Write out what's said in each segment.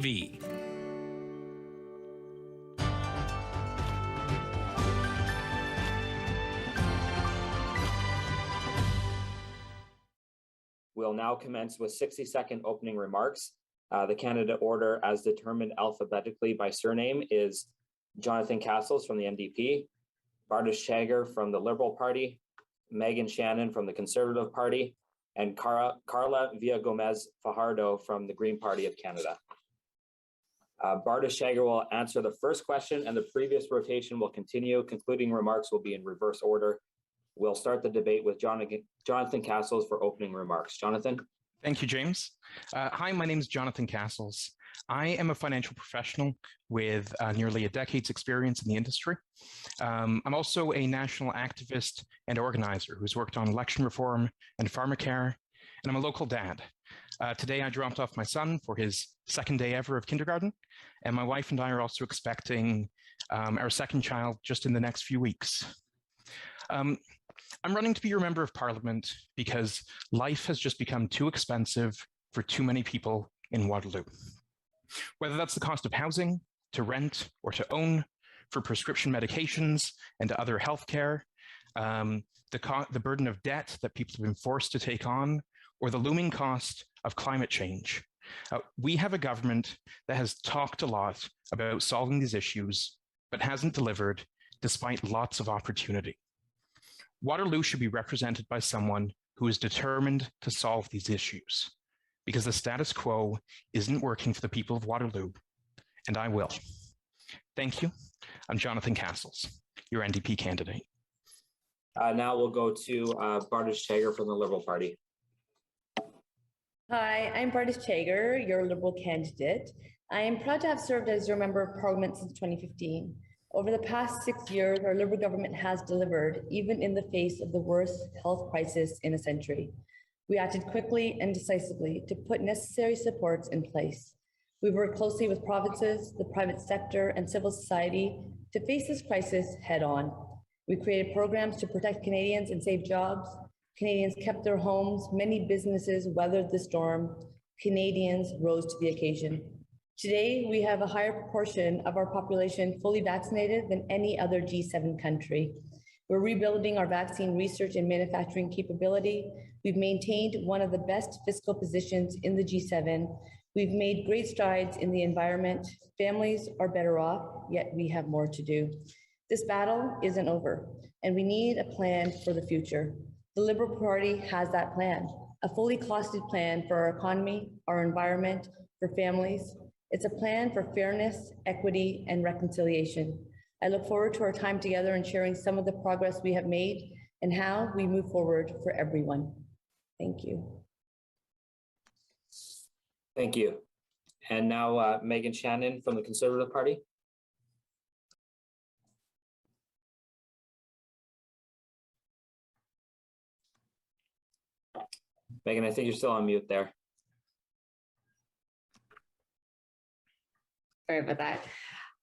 V. We'll now commence with 60-second opening remarks. The candidate order, as determined alphabetically by surname, is Jonathan Castles from the NDP, Bardish Chagger from the Liberal Party, Megan Shannon from the Conservative Party, and Carla Villamuzo from the Green Party of Canada. Bardish Chagger will answer the first question, and the previous rotation will continue. Concluding remarks will be in reverse order. We'll start the debate with Jonathan Castles for opening remarks. Jonathan? Thank you, James. Hi, my name is Jonathan Castles. I am a financial professional with nearly a decade's experience in the industry. I'm also a national activist and organizer who's worked on election reform and Pharmacare, and I'm a local dad. Today, I dropped off my son for his second day ever of kindergarten, and my wife and I are also expecting our second child just in the next few weeks. I'm running to be your member of parliament because life has just become too expensive for too many people in Waterloo. Whether that's the cost of housing, to rent, or to own, for prescription medications and other healthcare, the burden of debt that people have been forced to take on, or the looming cost of climate change. We have a government that has talked a lot about solving these issues, but hasn't delivered despite lots of opportunity. Waterloo should be represented by someone who is determined to solve these issues, because the status quo isn't working for the people of Waterloo, and I will. Thank you. I'm Jonathan Castles, your NDP candidate. Now we'll go to Bardish Chagger from the Liberal Party. Hi, I'm Bardish Chagger, your Liberal candidate. I am proud to have served as your Member of Parliament since 2015. Over the past 6 years, our Liberal government has delivered, even in the face of the worst health crisis in a century. We acted quickly and decisively to put necessary supports in place. We worked closely with provinces, the private sector, and civil society to face this crisis head on. We created programs to protect Canadians and save jobs. Canadians kept their homes. Many businesses weathered the storm. Canadians rose to the occasion. Today, we have a higher proportion of our population fully vaccinated than any other G7 country. We're rebuilding our vaccine research and manufacturing capability. We've maintained one of the best fiscal positions in the G7. We've made great strides in the environment. Families are better off, yet we have more to do. This battle isn't over, and we need a plan for the future. The Liberal Party has that plan, a fully costed plan for our economy, our environment, for families. It's a plan for fairness, equity, and reconciliation. I look forward to our time together and sharing some of the progress we have made and how we move forward for everyone. Thank you. Thank you. And now Megan Shannon from the Conservative Party. Megan, I think you're still on mute there. Sorry about that.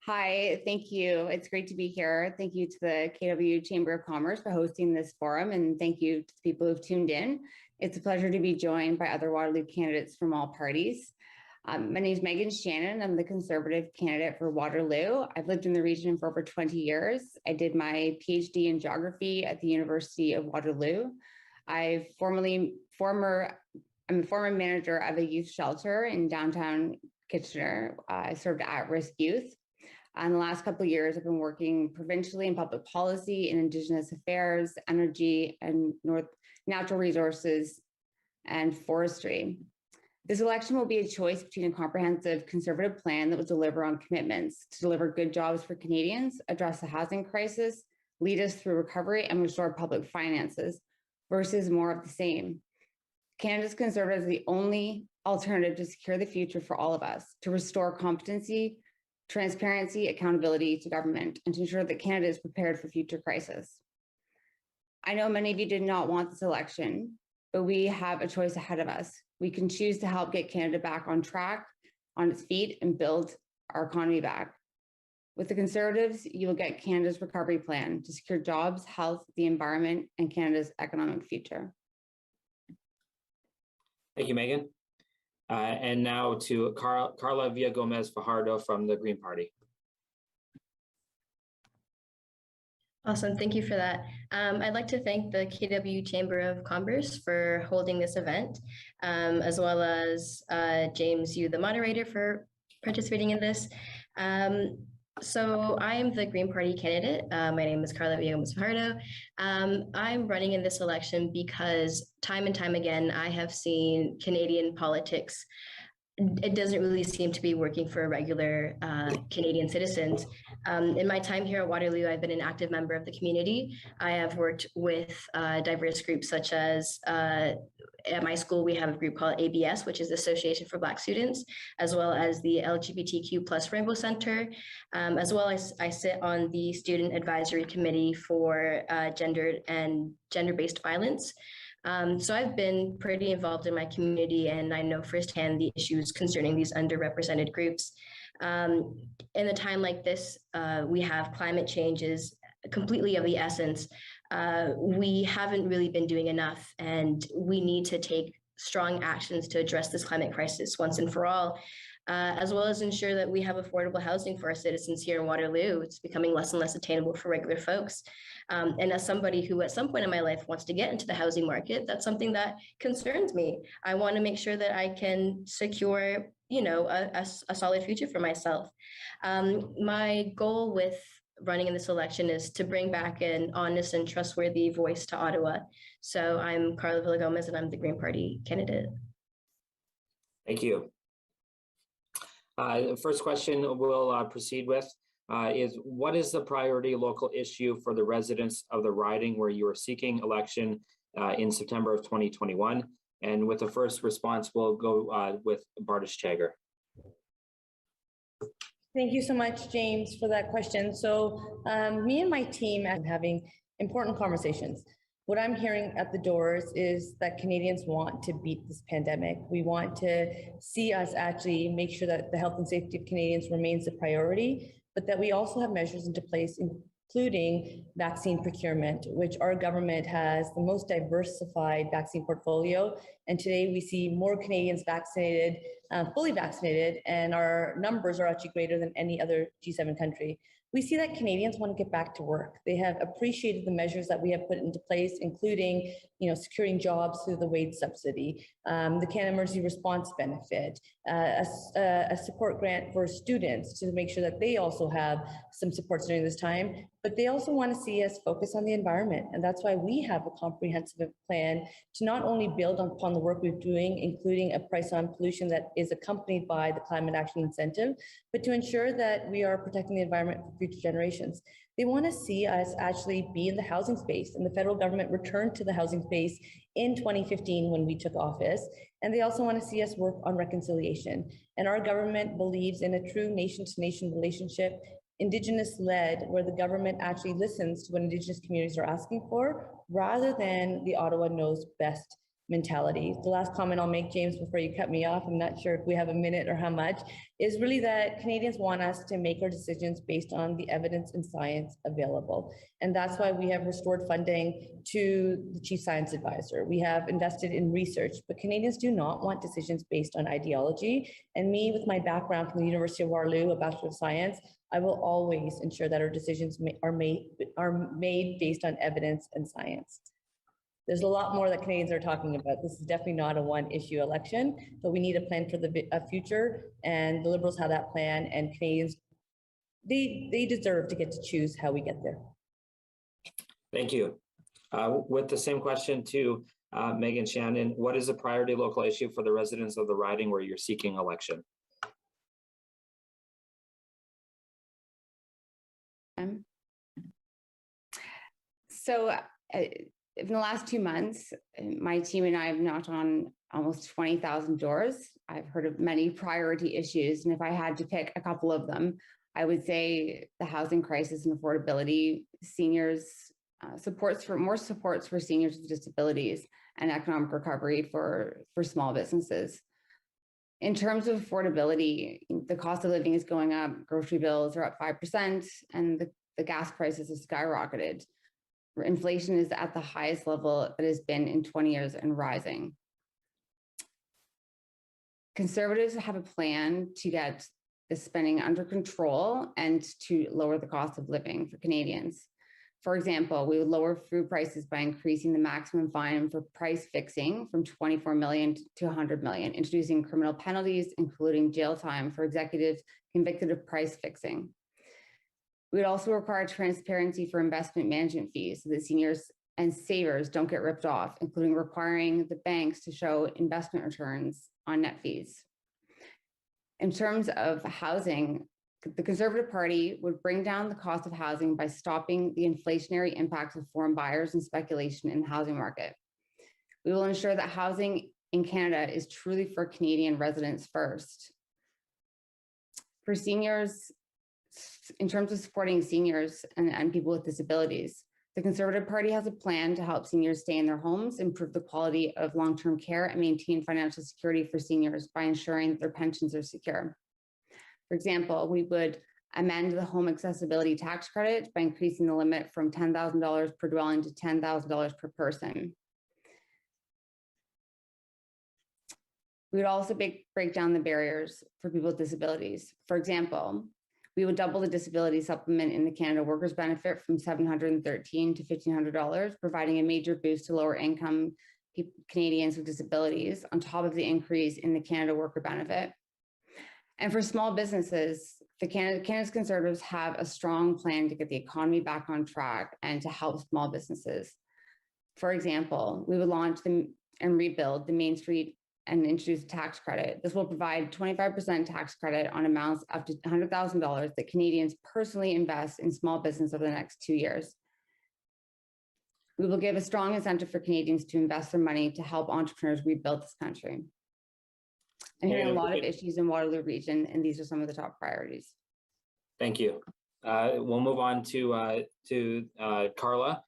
Hi, thank you. It's great to be here. Thank you to the KW Chamber of Commerce for hosting this forum, and thank you to the people who've tuned in. It's a pleasure to be joined by other Waterloo candidates from all parties. My name is Megan Shannon. I'm the Conservative candidate for Waterloo. I've lived in the region for over 20 years. I did my PhD in geography at the University of Waterloo. I'm a former manager of a youth shelter in downtown Kitchener. I served at-risk youth. In the last couple of years, I've been working provincially in public policy, in Indigenous affairs, energy, and natural resources and forestry. This election will be a choice between a comprehensive Conservative plan that will deliver on commitments to deliver good jobs for Canadians, address the housing crisis, lead us through recovery, and restore public finances, versus more of the same. Canada's Conservative is the only alternative to secure the future for all of us, to restore competency, transparency, accountability to government, and to ensure that Canada is prepared for future crisis. I know many of you did not want this election, but we have a choice ahead of us. We can choose to help get Canada back on track, on its feet, and build our economy back. With the Conservatives, you will get Canada's recovery plan to secure jobs, health, the environment, and Canada's economic future. Thank you, Megan. And now to Carla Villamuzo from the Green Party. Awesome, thank you for that. I'd like to thank the KW Chamber of Commerce for holding this event, as well as James, you, the moderator, for participating in this. So I am the Green Party candidate. My name is Carla Villamuzo. I'm running in this election because time and time again, I have seen Canadian politics. It doesn't really seem to be working for regular Canadian citizens. In my time here at Waterloo, I've been an active member of the community. I have worked with diverse groups such as at my school, we have a group called ABS, which is the Association for Black Students, as well as the LGBTQ plus Rainbow Center, as well as I sit on the Student Advisory Committee for gender-based violence. So I've been pretty involved in my community, and I know firsthand the issues concerning these underrepresented groups. In a time like this, we have climate changes completely of the essence. We haven't really been doing enough, and we need to take strong actions to address this climate crisis once and for all, as well as ensure that we have affordable housing for our citizens here in Waterloo. It's becoming less and less attainable for regular folks. And as somebody who at some point in my life wants to get into the housing market, that's something that concerns me. I want to make sure that I can secure, a solid future for myself. My goal with running in this election is to bring back an honest and trustworthy voice to Ottawa. So I'm Carla Villamuzo, and I'm the Green Party candidate. Thank you. First question we'll proceed with is, what is the priority local issue for the residents of the riding where you are seeking election in September of 2021? And with the first response, we'll go with Bardish Chagger. Thank you so much, James, for that question. So me and my team are having important conversations. What I'm hearing at the doors is that Canadians want to beat this pandemic. We want to see us actually make sure that the health and safety of Canadians remains a priority, but that we also have measures into place, including vaccine procurement, which our government has the most diversified vaccine portfolio. And today we see more Canadians vaccinated, fully vaccinated, and our numbers are actually greater than any other G7 country. We see that Canadians want to get back to work. They have appreciated the measures that we have put into place, including, securing jobs through the wage subsidy, the Canada Emergency Response Benefit, a support grant for students to make sure that they also have some supports during this time. But they also want to see us focus on the environment. And that's why we have a comprehensive plan to not only build upon the work we're doing, including a price on pollution that is accompanied by the Climate Action Incentive, but to ensure that we are protecting the environment for future generations. They want to see us actually be in the housing space, and the federal government returned to the housing space in 2015 when we took office. And they also want to see us work on reconciliation. And our government believes in a true nation-to-nation relationship, Indigenous-led, where the government actually listens to what Indigenous communities are asking for, rather than the Ottawa knows best mentality. The last comment I'll make, James, before you cut me off, I'm not sure if we have a minute or how much, is really that Canadians want us to make our decisions based on the evidence and science available. And that's why we have restored funding to the Chief Science Advisor. We have invested in research, but Canadians do not want decisions based on ideology. And me, with my background from the University of Waterloo, a Bachelor of Science, I will always ensure that our decisions are made based on evidence and science. There's a lot more that Canadians are talking about. This is definitely not a one-issue election, but we need a plan for the future, and the Liberals have that plan, and Canadians, they deserve to get to choose how we get there. Thank you. With the same question to Megan Shannon, what is a priority local issue for the residents of the riding where you're seeking election? In the last 2 months, my team and I have knocked on almost 20,000 doors. I've heard of many priority issues, and if I had to pick a couple of them, I would say the housing crisis and affordability, seniors, more supports for seniors with disabilities, and economic recovery for small businesses. In terms of affordability, the cost of living is going up, grocery bills are up 5%, and the gas prices have skyrocketed. Inflation is at the highest level it has been in 20 years and rising. Conservatives have a plan to get the spending under control and to lower the cost of living for Canadians. For example, we would lower food prices by increasing the maximum fine for price fixing from 24 million to 100 million, introducing criminal penalties, including jail time for executives convicted of price fixing. We would also require transparency for investment management fees so that seniors and savers don't get ripped off, including requiring the banks to show investment returns on net fees. In terms of housing, the Conservative Party would bring down the cost of housing by stopping the inflationary impacts of foreign buyers and speculation in the housing market. We will ensure that housing in Canada is truly for Canadian residents first. For seniors, in terms of supporting seniors and people with disabilities, the Conservative Party has a plan to help seniors stay in their homes, improve the quality of long-term care, and maintain financial security for seniors by ensuring that their pensions are secure. For example, we would amend the home accessibility tax credit by increasing the limit from $10,000 per dwelling to $10,000 per person. We would also break down the barriers for people with disabilities. For example, we would double the disability supplement in the Canada Workers Benefit from $713 to $1,500, providing a major boost to lower income Canadians with disabilities on top of the increase in the Canada Worker Benefit. And for small businesses, Canada's Conservatives have a strong plan to get the economy back on track and to help small businesses. For example, we would launch and rebuild the Main Street and introduce a tax credit. This will provide 25% tax credit on amounts up to $100,000 that Canadians personally invest in small business over the next 2 years. We will give a strong incentive for Canadians to invest their money to help entrepreneurs rebuild this country. I'm hearing a lot of issues in Waterloo region, and these are some of the top priorities. Thank you. We'll move on to Carla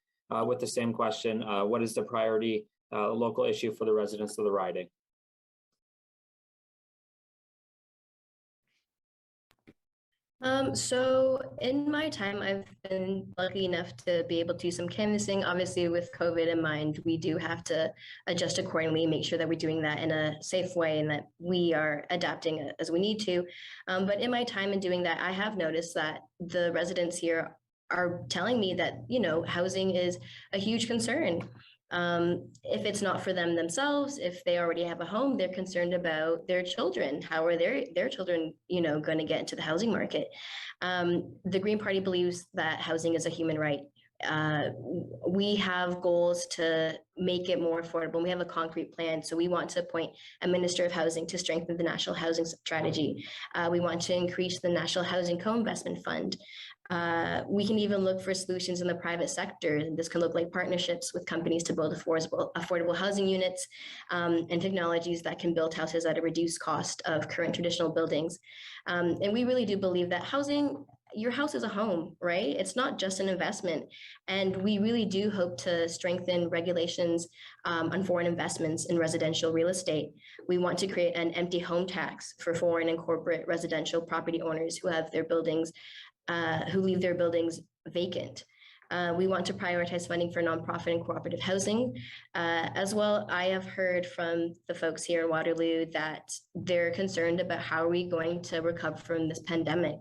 with the same question. What is the priority local issue for the residents of the riding? So in my time, I've been lucky enough to be able to do some canvassing. Obviously, with COVID in mind, we do have to adjust accordingly, make sure that we're doing that in a safe way and that we are adapting as we need to. But in my time in doing that, I have noticed that the residents here are telling me that, housing is a huge concern. If it's not for them themselves, if they already have a home, they're concerned about their children. How are their children, going to get into the housing market? The Green Party believes that housing is a human right. We have goals to make it more affordable. We have a concrete plan. So we want to appoint a Minister of Housing to strengthen the National Housing Strategy. We want to increase the National Housing Co-Investment Fund. We can even look for solutions in the private sector. This can look like partnerships with companies to build affordable housing units and technologies that can build houses at a reduced cost of current traditional buildings. And we really do believe that your house is a home, right? It's not just an investment. And we really do hope to strengthen regulations on foreign investments in residential real estate. We want to create an empty home tax for foreign and corporate residential property owners who have their buildings who leave their buildings vacant. We want to prioritize funding for nonprofit and cooperative housing. As well, I have heard from the folks here in Waterloo that they're concerned about how are we going to recover from this pandemic.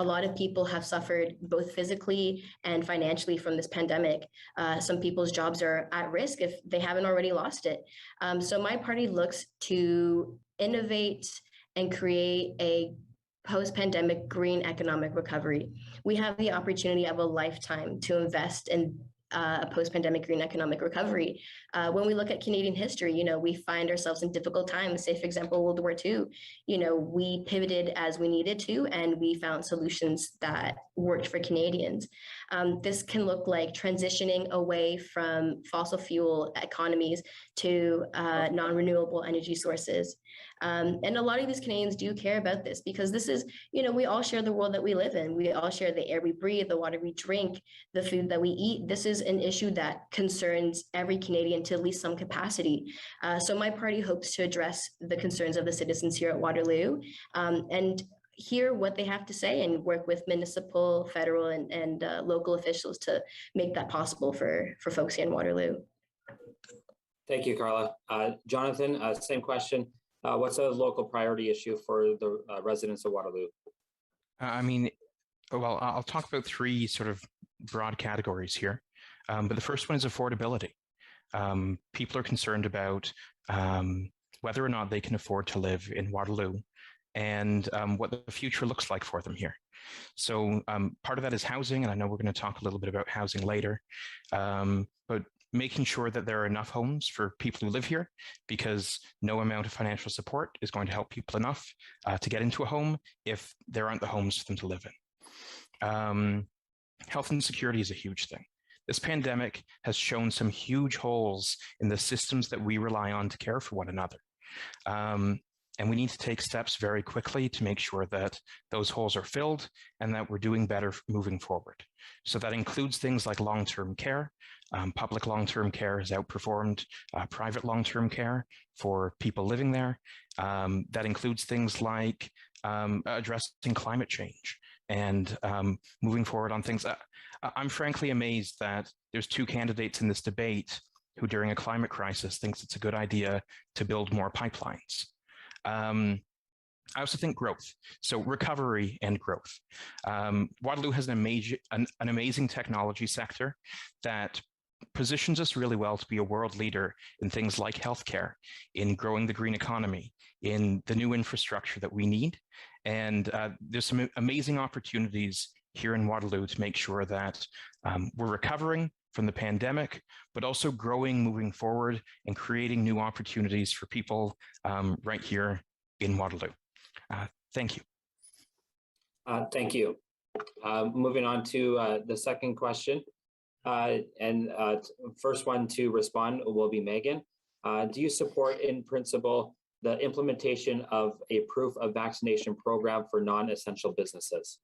A lot of people have suffered both physically and financially from this pandemic. Some people's jobs are at risk if they haven't already lost it. So my party looks to innovate and create a post-pandemic green economic recovery. We have the opportunity of a lifetime to invest in a post-pandemic green economic recovery. When we look at Canadian history, we find ourselves in difficult times. Say, for example, World War II, we pivoted as we needed to, and we found solutions that worked for Canadians. This can look like transitioning away from fossil fuel economies to non-renewable energy sources. And a lot of these Canadians do care about this because this is, we all share the world that we live in. We all share the air we breathe, the water we drink, the food that we eat. This is an issue that concerns every Canadian to at least some capacity. So my party hopes to address the concerns of the citizens here at Waterloo and hear what they have to say and work with municipal, federal, and local officials to make that possible for folks here in Waterloo. Thank you, Carla. Jonathan, same question. What's a local priority issue for the residents of Waterloo? I mean, well, I'll talk about three sort of broad categories here. But the first one is affordability. People are concerned about whether or not they can afford to live in Waterloo and what the future looks like for them here. So part of that is housing, and I know we're going to talk a little bit about housing later, but making sure that there are enough homes for people who live here, because no amount of financial support is going to help people enough to get into a home if there aren't the homes for them to live in. Health and security is a huge thing. This pandemic has shown some huge holes in the systems that we rely on to care for one another. And we need to take steps very quickly to make sure that those holes are filled and that we're doing better moving forward. So that includes things like long-term care. Public long-term care has outperformed private long-term care for people living there. That includes things like addressing climate change and moving forward on things. I'm frankly amazed that there's two candidates in this debate who during a climate crisis thinks it's a good idea to build more pipelines. I also think growth, so recovery and growth. Waterloo has an amazing technology sector that positions us really well to be a world leader in things like healthcare, in growing the green economy, in the new infrastructure that we need. And there's some amazing opportunities here in Waterloo to make sure that we're recovering from the pandemic, but also growing moving forward and creating new opportunities for people right here in Waterloo. Thank you. Thank you. Moving on to the second question. First one to respond will be Megan. Do you support in principle the implementation of a proof of vaccination program for non-essential businesses?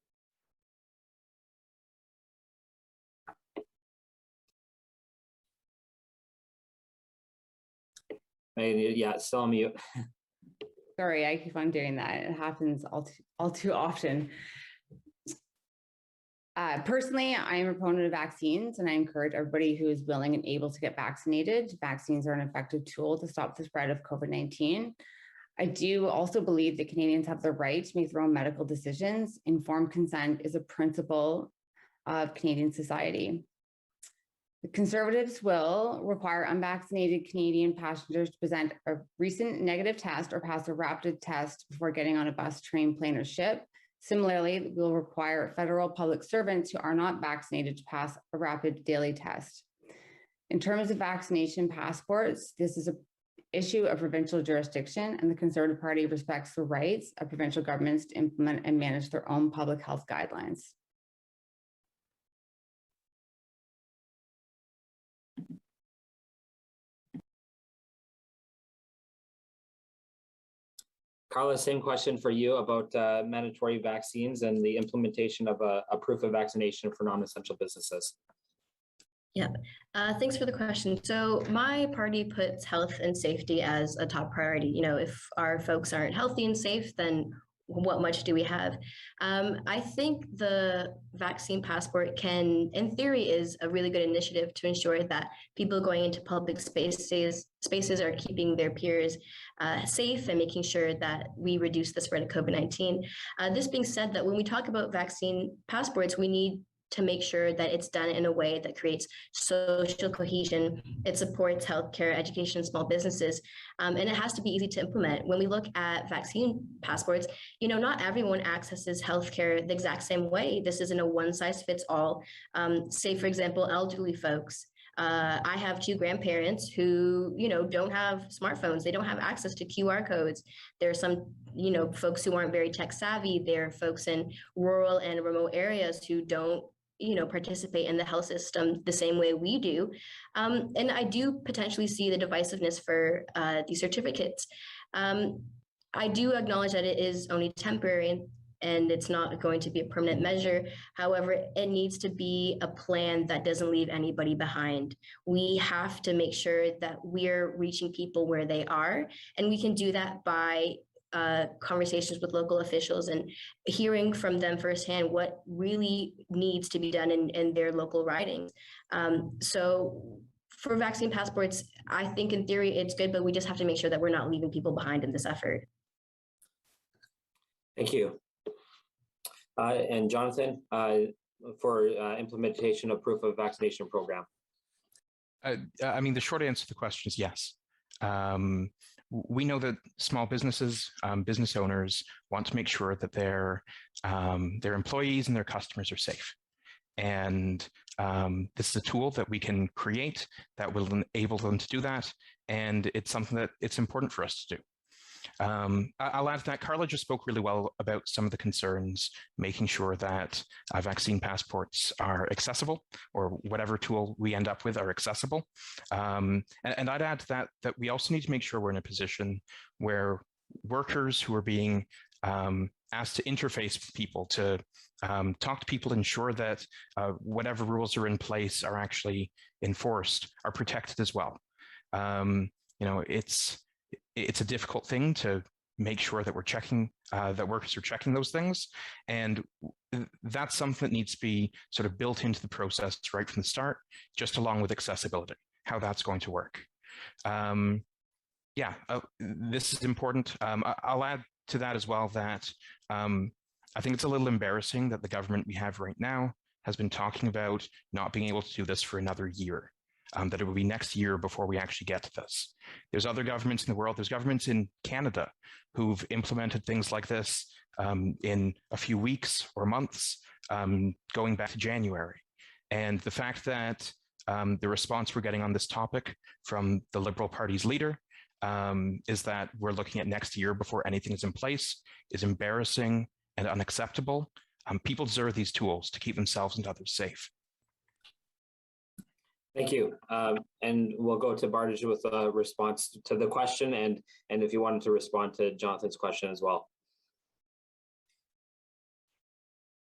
Yeah, still on mute. Sorry, I keep on doing that. It happens all too often. Personally, I'm a proponent of vaccines, and I encourage everybody who is willing and able to get vaccinated. Vaccines are an effective tool to stop the spread of COVID-19. I do also believe that Canadians have the right to make their own medical decisions. Informed consent is a principle of Canadian society. The Conservatives will require unvaccinated Canadian passengers to present a recent negative test or pass a rapid test before getting on a bus, train, plane, or ship. Similarly, we will require federal public servants who are not vaccinated to pass a rapid daily test. In terms of vaccination passports, this is an issue of provincial jurisdiction, and the Conservative Party respects the rights of provincial governments to implement and manage their own public health guidelines. Carla, same question for you about mandatory vaccines and the implementation of a proof of vaccination for non-essential businesses. Yeah, thanks for the question. So my party puts health and safety as a top priority. You know, if our folks aren't healthy and safe, then what much do we have? I think the vaccine passport in theory, is a really good initiative to ensure that people going into public spaces are keeping their peers safe and making sure that we reduce the spread of COVID-19. This being said, that when we talk about vaccine passports, we need to make sure that it's done in a way that creates social cohesion, it supports healthcare, education, small businesses, and it has to be easy to implement. When we look at vaccine passports, you know, not everyone accesses healthcare the exact same way. This isn't a one size fits all. Say, for example, elderly folks. I have two grandparents who, you know, don't have smartphones. They don't have access to QR codes. There are some, you know, folks who aren't very tech savvy. There are folks in rural and remote areas who don't, you know, participate in the health system the same way we do. And I do potentially see the divisiveness for these certificates. I do acknowledge that it is only temporary and it's not going to be a permanent measure. However, it needs to be a plan that doesn't leave anybody behind. We have to make sure that we're reaching people where they are, and we can do that by conversations with local officials and hearing from them firsthand what really needs to be done in their local ridings. So for vaccine passports, I think in theory it's good, but we just have to make sure that we're not leaving people behind in this effort. Thank you. And Jonathan, for implementation of proof of vaccination program. I mean, the short answer to the question is yes. We know that small businesses, business owners want to make sure that their employees and their customers are safe. And this is a tool that we can create that will enable them to do that. And it's something that it's important for us to do. I'll add that Carla just spoke really well about some of the concerns, making sure that vaccine passports are accessible, or whatever tool we end up with are accessible. And I'd add that we also need to make sure we're in a position where workers who are being asked to interface with people, to talk to people, ensure that whatever rules are in place are actually enforced, are protected as well. It's a difficult thing to make sure that we're checking, that workers are checking those things. And that's something that needs to be sort of built into the process right from the start, just along with accessibility, how that's going to work. This is important. I'll add to that as well that I think it's a little embarrassing that the government we have right now has been talking about not being able to do this for another year. That it will be next year before we actually get to this. There's other governments in the world, there's governments in Canada who've implemented things like this in a few weeks or months, going back to January. And the fact that the response we're getting on this topic from the Liberal Party's leader is that we're looking at next year before anything is in place is embarrassing and unacceptable. People deserve these tools to keep themselves and others safe. Thank you. And we'll go to Bartage with a response to the question, and if you wanted to respond to Jonathan's question as well.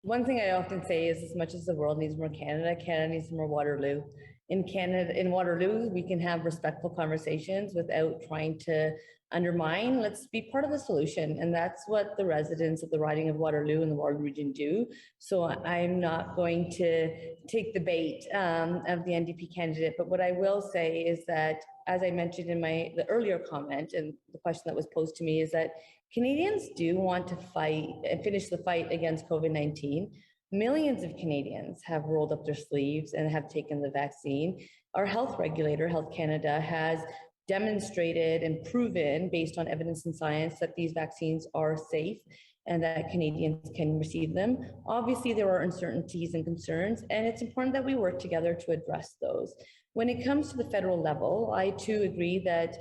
One thing I often say is, as much as the world needs more Canada, Canada needs more Waterloo. In Waterloo, we can have respectful conversations without trying to undermine. Let's be part of the solution. And that's what the residents of the riding of Waterloo and the Waterloo region do. So I'm not going to take the bait of the NDP candidate. But what I will say is that, as I mentioned in the earlier comment, and the question that was posed to me, is that Canadians do want to fight and finish the fight against COVID-19. Millions of Canadians have rolled up their sleeves and have taken the vaccine. Our health regulator, Health Canada, has demonstrated and proven, based on evidence and science, that these vaccines are safe and that Canadians can receive them. Obviously, there are uncertainties and concerns, and it's important that we work together to address those. When it comes to the federal level, I too agree that,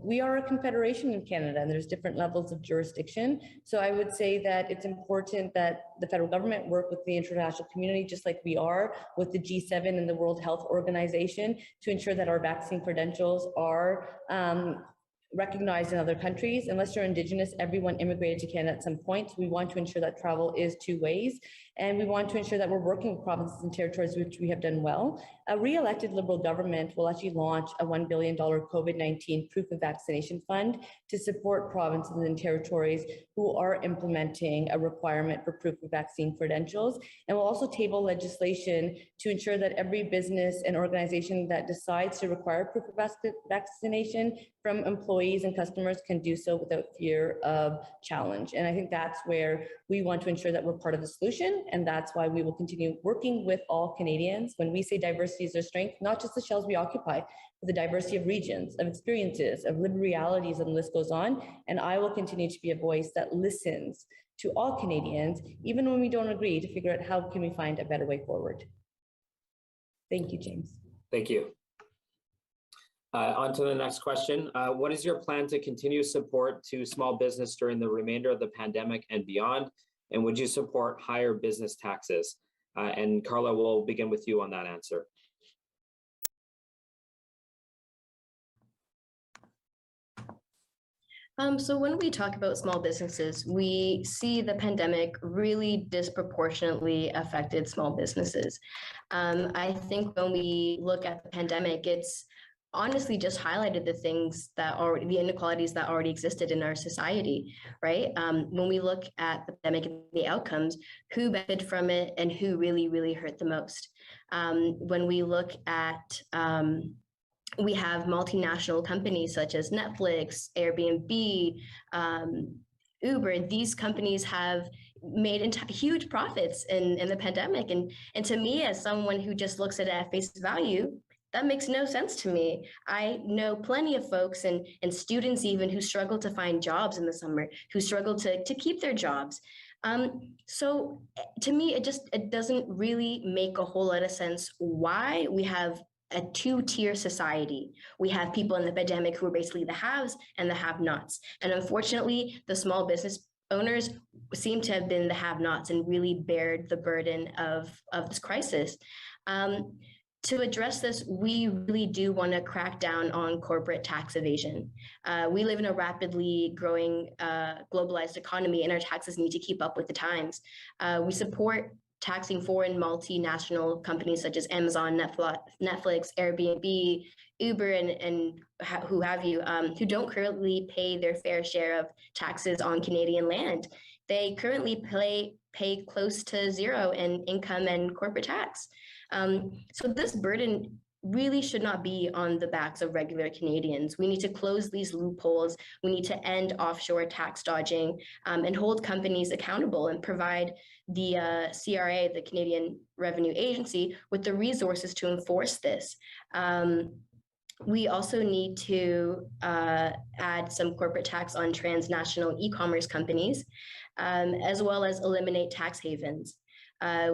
we are a confederation in Canada and there's different levels of jurisdiction. So I would say that it's important that the federal government work with the international community, just like we are with the G7 and the World Health Organization, to ensure that our vaccine credentials are recognized in other countries. Unless you're Indigenous, everyone immigrated to Canada at some point. We want to ensure that travel is two ways. And we want to ensure that we're working with provinces and territories, which we have done well. A re-elected Liberal government will actually launch a $1 billion COVID-19 proof of vaccination fund to support provinces and territories who are implementing a requirement for proof of vaccine credentials. And we'll also table legislation to ensure that every business and organization that decides to require proof of vaccination from employees and customers can do so without fear of challenge. And I think that's where we want to ensure that we're part of the solution. And that's why we will continue working with all Canadians. When we say diversity is our strength, not just the shells we occupy, but the diversity of regions, of experiences, of lived realities, and the list goes on. And I will continue to be a voice that listens to all Canadians, even when we don't agree, to figure out how can we find a better way forward. Thank you, James. Thank you. On to the next question. What is your plan to continue support to small business during the remainder of the pandemic and beyond? And would you support higher business taxes? And Carla, we'll begin with you on that answer. So when we talk about small businesses, we see the pandemic really disproportionately affected small businesses. I think when we look at the pandemic, it's honestly just highlighted the things that are the inequalities that already existed in our society, right? When we look at the pandemic and the outcomes, who benefited from it and who really, really hurt the most. When we look at We have multinational companies such as Netflix, Airbnb, Uber. These companies have made huge profits in the pandemic. And to me, as someone who just looks at it at face value, that makes no sense to me. I know plenty of folks and students even who struggle to find jobs in the summer, who struggle to keep their jobs. So to me, it doesn't really make a whole lot of sense why we have a two-tier society. We have people in the pandemic who are basically the haves and the have-nots. And unfortunately, the small business owners seem to have been the have-nots and really bared the burden of this crisis. To address this, we really do want to crack down on corporate tax evasion. We live in a rapidly growing globalized economy, and our taxes need to keep up with the times. We support taxing foreign multinational companies such as Amazon, Netflix, Airbnb, Uber, and who have you, who don't currently pay their fair share of taxes on Canadian land. They currently pay close to zero in income and corporate tax. So this burden really should not be on the backs of regular Canadians. We need to close these loopholes. We need to end offshore tax dodging and hold companies accountable and provide the CRA, the Canadian Revenue Agency, with the resources to enforce this. We also need to add some corporate tax on transnational e-commerce companies, as well as eliminate tax havens.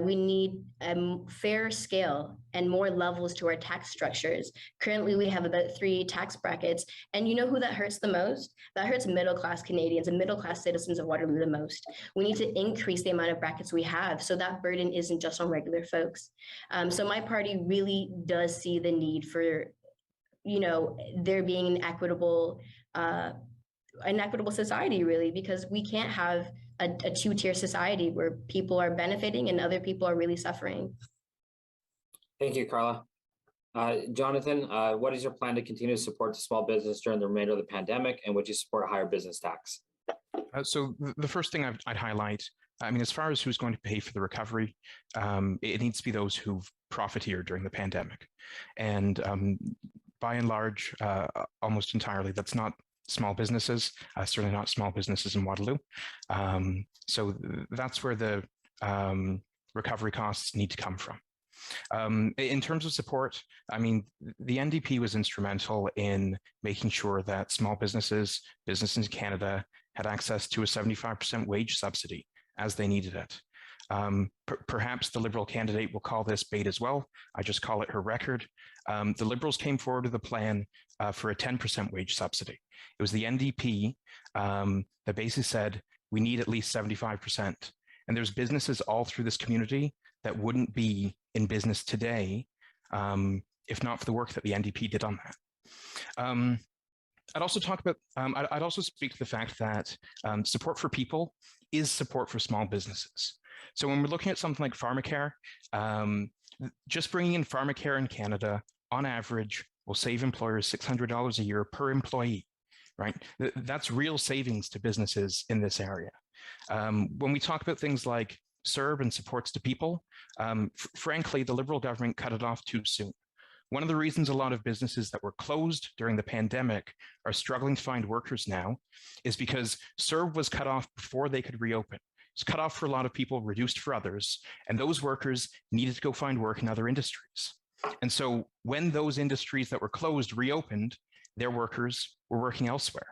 We need a fair scale and more levels to our tax structures. Currently, we have about 3 tax brackets. And you know who that hurts the most? That hurts middle-class Canadians and middle-class citizens of Waterloo the most. We need to increase the amount of brackets we have so that burden isn't just on regular folks. So my party really does see the need for, there being an equitable society, really, because we can't have a two-tier society where people are benefiting and other people are really suffering. Thank you, Carla. Jonathan, what is your plan to continue to support the small business during the remainder of the pandemic, and would you support a higher business tax? So the first thing I'd highlight, as far as who's going to pay for the recovery, it needs to be those who've profiteered during the pandemic. And by and large, almost entirely, that's not small businesses, certainly not small businesses in Waterloo. So that's where the recovery costs need to come from. In terms of support, the NDP was instrumental in making sure that small businesses in Canada had access to a 75% wage subsidy as they needed it. Perhaps the Liberal candidate will call this bait as well. I just call it her record. The Liberals came forward with a plan for a 10% wage subsidy. It was the NDP that basically said, we need at least 75%. And there's businesses all through this community that wouldn't be in business today if not for the work that the NDP did on that. I'd also talk about, I'd also speak to the fact that support for people is support for small businesses. So when we're looking at something like Pharmacare, just bringing in Pharmacare in Canada, on average, will save employers $600 a year per employee, right? That's real savings to businesses in this area. When we talk about things like CERB and supports to people, frankly, the Liberal government cut it off too soon. One of the reasons a lot of businesses that were closed during the pandemic are struggling to find workers now is because CERB was cut off before they could reopen. It's cut off for a lot of people, reduced for others, and those workers needed to go find work in other industries. And so when those industries that were closed reopened, their workers were working elsewhere.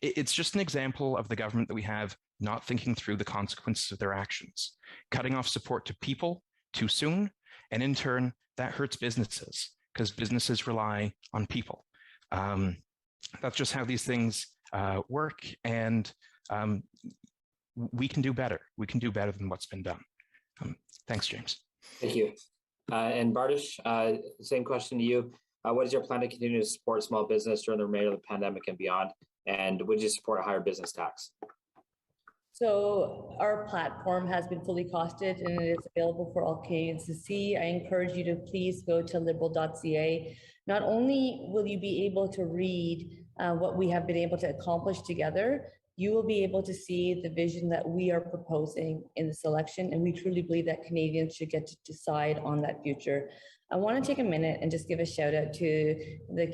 It's just an example of the government that we have not thinking through the consequences of their actions, cutting off support to people too soon, and in turn, that hurts businesses because businesses rely on people. That's just how these things work, and we can do better. We can do better than what's been done. Thanks, James. Thank you. And Bardish, same question to you. What is your plan to continue to support small business during the remainder of the pandemic and beyond? And would you support a higher business tax? So our platform has been fully costed and it is available for all Canadians to see. I encourage you to please go to liberal.ca. Not only will you be able to read what we have been able to accomplish together, you will be able to see the vision that we are proposing in this election, and we truly believe that Canadians should get to decide on that future. I want to take a minute and just give a shout out to the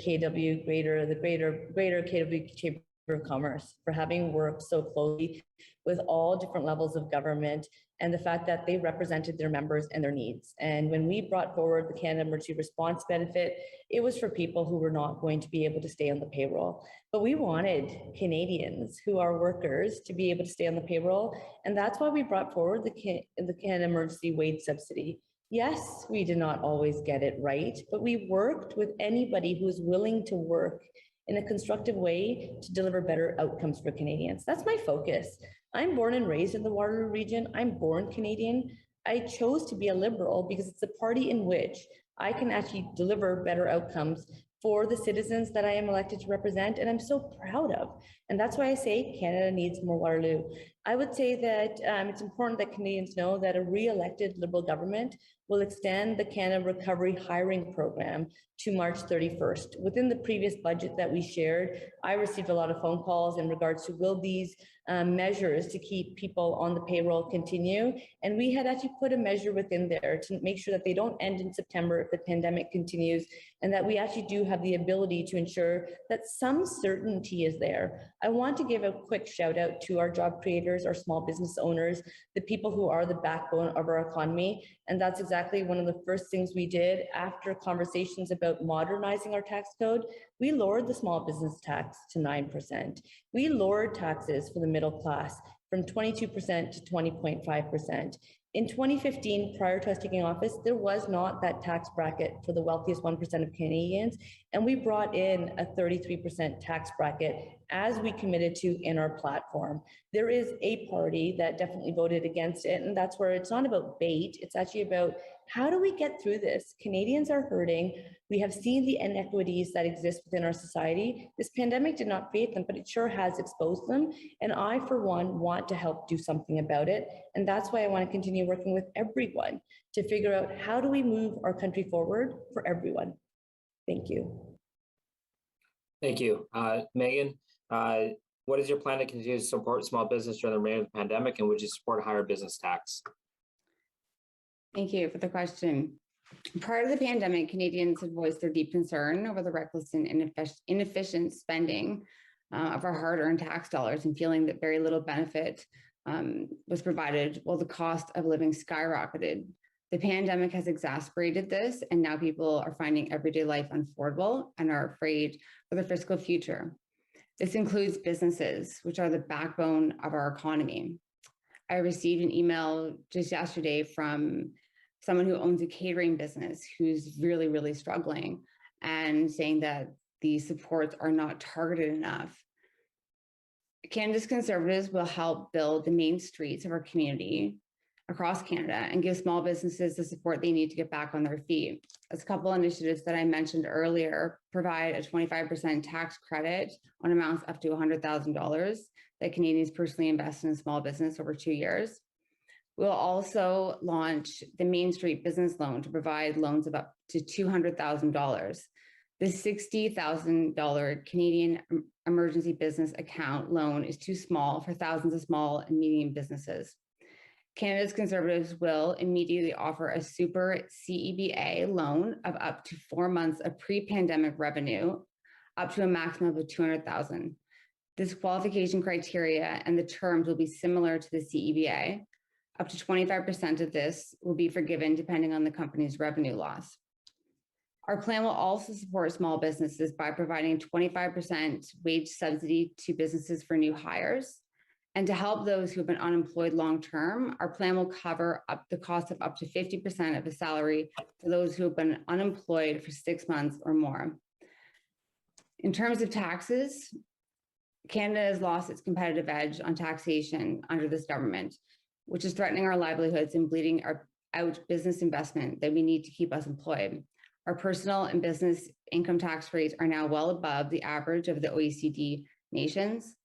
greater KW Chamber of Commerce for having worked so closely with all different levels of government, and the fact that they represented their members and their needs. And when we brought forward the Canada Emergency Response Benefit, it was for people who were not going to be able to stay on the payroll. But we wanted Canadians who are workers to be able to stay on the payroll, and that's why we brought forward the Canada Emergency Wage Subsidy. Yes, we did not always get it right, but we worked with anybody who is willing to work in a constructive way to deliver better outcomes for Canadians. That's my focus. I'm born and raised in the Waterloo region. I'm born Canadian. I chose to be a Liberal because it's a party in which I can actually deliver better outcomes for the citizens that I am elected to represent, and I'm so proud of. And that's why I say Canada needs more Waterloo. I would say that it's important that Canadians know that a re-elected Liberal government will extend the Canada Recovery Hiring Program to March 31st. Within the previous budget that we shared, I received a lot of phone calls in regards to will these measures to keep people on the payroll continue. And we had actually put a measure within there to make sure that they don't end in September if the pandemic continues, and that we actually do have the ability to ensure that some certainty is there. I want to give a quick shout out to our job creators, our small business owners, the people who are the backbone of our economy. And that's exactly one of the first things we did after conversations about modernizing our tax code. We lowered the small business tax to 9%. We lowered taxes for the middle class from 22% to 20.5%. In 2015, prior to us taking office, there was not that tax bracket for the wealthiest 1% of Canadians, and we brought in a 33% tax bracket as we committed to in our platform. There is a party that definitely voted against it, and that's where it's not about bait, it's actually about how do we get through this? Canadians are hurting. We have seen the inequities that exist within our society. This pandemic did not create them, but it sure has exposed them. And I, for one, want to help do something about it. And that's why I want to continue working with everyone to figure out how do we move our country forward for everyone. Thank you. Thank you. Megan, what is your plan to continue to support small business during the remainder of the pandemic, and would you support a higher business tax? Thank you for the question. Prior to the pandemic, Canadians had voiced their deep concern over the reckless and inefficient spending of our hard-earned tax dollars, and feeling that very little benefit was provided while the cost of living skyrocketed. The pandemic has exacerbated this, and now people are finding everyday life unaffordable and are afraid for their fiscal future. This includes businesses, which are the backbone of our economy. I received an email just yesterday from someone who owns a catering business who's really, really struggling, and saying that the supports are not targeted enough. Canada's Conservatives will help build the main streets of our community across Canada and give small businesses the support they need to get back on their feet. As a couple initiatives that I mentioned earlier provide a 25% tax credit on amounts up to $100,000 that Canadians personally invest in a small business over 2 years. We'll also launch the Main Street Business Loan to provide loans of up to $200,000. The $60,000 Canadian Emergency Business Account loan is too small for thousands of small and medium businesses. Canada's Conservatives will immediately offer a super CEBA loan of up to 4 months of pre-pandemic revenue, up to a maximum of $200,000. This qualification criteria and the terms will be similar to the CEBA. Up to 25% of this will be forgiven depending on the company's revenue loss. Our plan will also support small businesses by providing 25% wage subsidy to businesses for new hires. And to help those who have been unemployed long-term, our plan will cover up the cost of up to 50% of a salary for those who have been unemployed for 6 months or more. In terms of taxes, Canada has lost its competitive edge on taxation under this government, which is threatening our livelihoods and bleeding out business investment that we need to keep us employed. Our personal and business income tax rates are now well above the average of the OECD nations.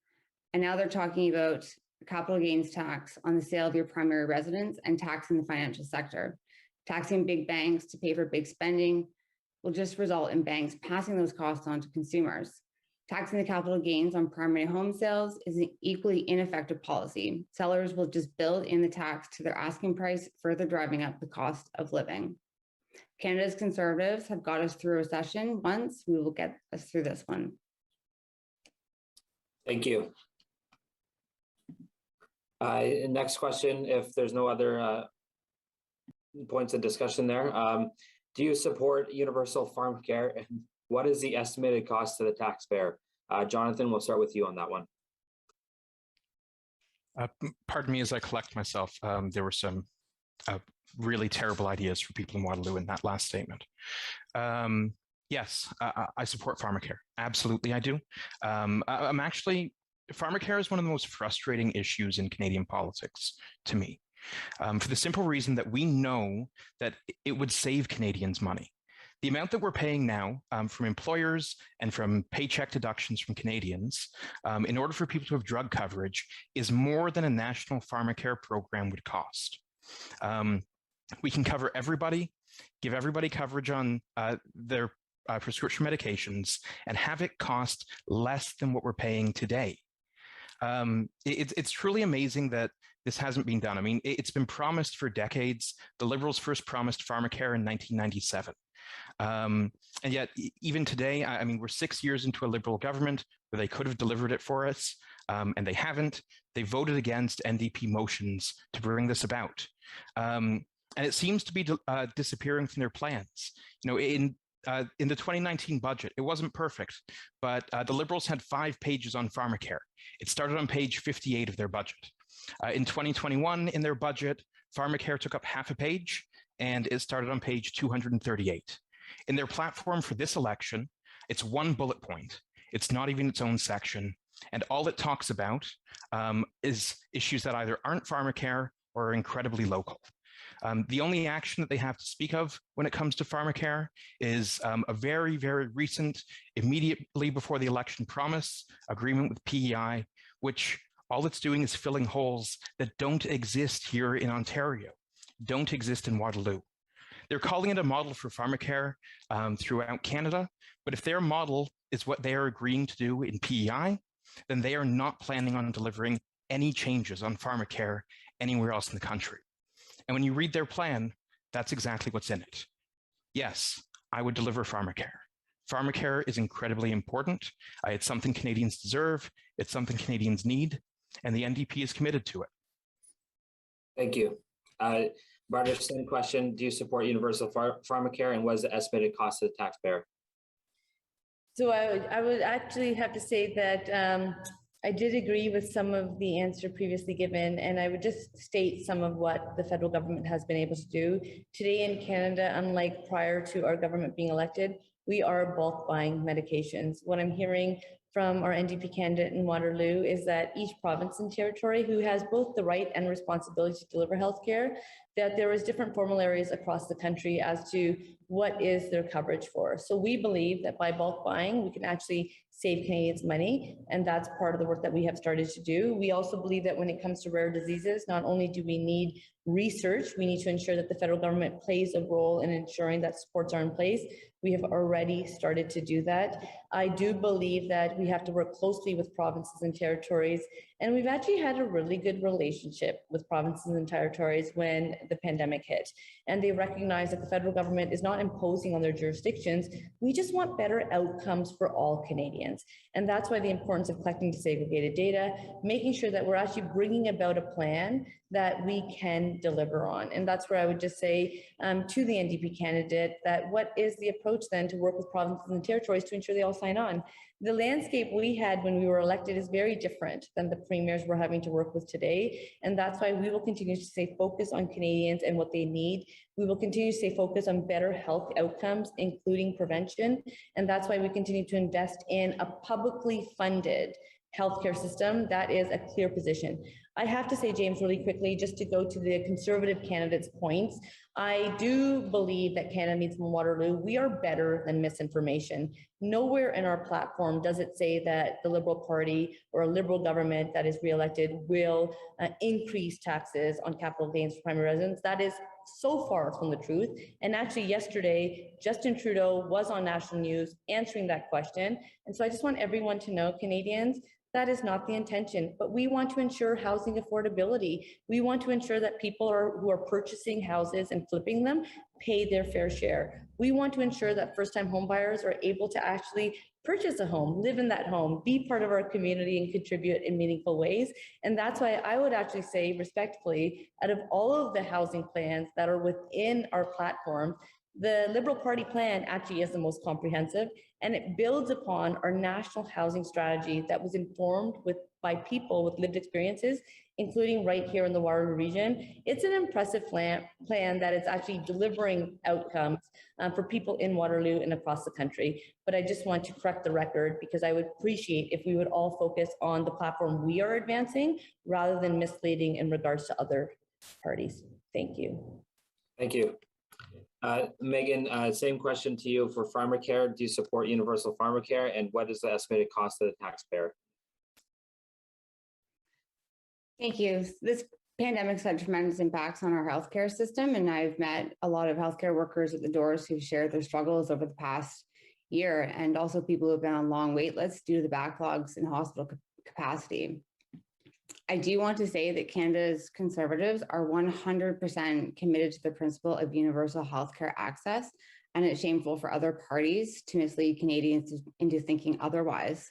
And now they're talking about capital gains tax on the sale of your primary residence and taxing the financial sector. Taxing big banks to pay for big spending will just result in banks passing those costs on to consumers. Taxing the capital gains on primary home sales is an equally ineffective policy. Sellers will just build in the tax to their asking price, further driving up the cost of living. Canada's Conservatives have got us through a recession once. We will get us through this one. Thank you. Next question, if there's no other points of discussion there. Do you support universal Pharmacare, and what is the estimated cost to the taxpayer? Jonathan, we'll start with you on that one. Pardon me as I collect myself. There were some really terrible ideas for people in Waterloo in that last statement. Yes, I support Pharmacare. Absolutely, I do. Pharmacare is one of the most frustrating issues in Canadian politics to me, for the simple reason that we know that it would save Canadians money. The amount that we're paying now from employers and from paycheck deductions from Canadians in order for people to have drug coverage is more than a national Pharmacare program would cost. We can cover everybody, give everybody coverage on their prescription medications, and have it cost less than what we're paying today. It's truly amazing that this hasn't been done. I mean, it's been promised for decades. The Liberals first promised Pharmacare in 1997. And yet, even today, I mean, we're 6 years into a Liberal government where they could have delivered it for us, and they haven't. They voted against NDP motions to bring this about. And it seems to be disappearing from their plans. You know, in the 2019 budget, it wasn't perfect, but the Liberals had 5 pages on Pharmacare. It started on page 58 of their budget. In 2021, in their budget, Pharmacare took up half a page, and it started on page 238. In their platform for this election, it's 1 bullet point. It's not even its own section. And all it talks about is issues that either aren't Pharmacare or are incredibly local. The only action that they have to speak of when it comes to Pharmacare is a very, very recent, immediately before the election promise agreement with PEI, which all it's doing is filling holes that don't exist here in Ontario, don't exist in Waterloo. They're calling it a model for Pharmacare throughout Canada, but if their model is what they are agreeing to do in PEI, then they are not planning on delivering any changes on Pharmacare anywhere else in the country. And when you read their plan, that's exactly what's in it. Yes, I would deliver Pharmacare. Pharmacare is incredibly important. It's something Canadians deserve. It's something Canadians need. And the NDP is committed to it. Thank you. Bardish, same question. Do you support universal Pharmacare, and what is the estimated cost to the taxpayer? So I would actually have to say that I did agree with some of the answer previously given, and I would just state some of what the federal government has been able to do. Today in Canada, unlike prior to our government being elected, we are bulk buying medications. What I'm hearing from our NDP candidate in Waterloo is that each province and territory who has both the right and responsibility to deliver healthcare, that there is different formularies across the country as to what is their coverage for. So we believe that by bulk buying, we can actually save Canadians money, and that's part of the work that we have started to do. We also believe that when it comes to rare diseases, not only do we need research, we need to ensure that the federal government plays a role in ensuring that supports are in place. We have already started to do that. I do believe that we have to work closely with provinces and territories, and we've actually had a really good relationship with provinces and territories when the pandemic hit. And they recognize that the federal government is not imposing on their jurisdictions. We just want better outcomes for all Canadians. And that's why the importance of collecting disaggregated data, making sure that we're actually bringing about a plan that we can deliver on. And that's where I would just say to the NDP candidate that what is the approach then to work with provinces and territories to ensure they all sign on? The landscape we had when we were elected is very different than the premiers we're having to work with today. And that's why we will continue to stay focused on Canadians and what they need. We will continue to stay focused on better health outcomes, including prevention. And that's why we continue to invest in a publicly funded healthcare system. That is a clear position. I have to say, James, really quickly, just to go to the Conservative candidates' points, I do believe that Canada needs more Waterloo. We are better than misinformation. Nowhere in our platform does it say that the Liberal Party or a Liberal government that is re-elected will increase taxes on capital gains for primary residents. That is so far from the truth. And actually yesterday, Justin Trudeau was on national news answering that question. And so I just want everyone to know, Canadians, that is not the intention, but we want to ensure housing affordability. We want to ensure that people who are purchasing houses and flipping them pay their fair share. We want to ensure that first-time homebuyers are able to actually purchase a home, live in that home, be part of our community and contribute in meaningful ways. And that's why I would actually say respectfully, out of all of the housing plans that are within our platform, the Liberal Party plan actually is the most comprehensive, and it builds upon our national housing strategy that was informed by people with lived experiences, including right here in the Waterloo region. It's an impressive plan that is actually delivering outcomes for people in Waterloo and across the country. But I just want to correct the record, because I would appreciate if we would all focus on the platform we are advancing rather than misleading in regards to other parties. Thank you. Thank you. Megan, same question to you for Pharmacare. Do you support universal Pharmacare, and what is the estimated cost to the taxpayer? Thank you. This pandemic's had tremendous impacts on our healthcare system, and I've met a lot of healthcare workers at the doors who've shared their struggles over the past year, and also people who have been on long wait lists due to the backlogs in hospital capacity. I do want to say that Canada's Conservatives are 100% committed to the principle of universal healthcare access, and it's shameful for other parties to mislead Canadians into thinking otherwise.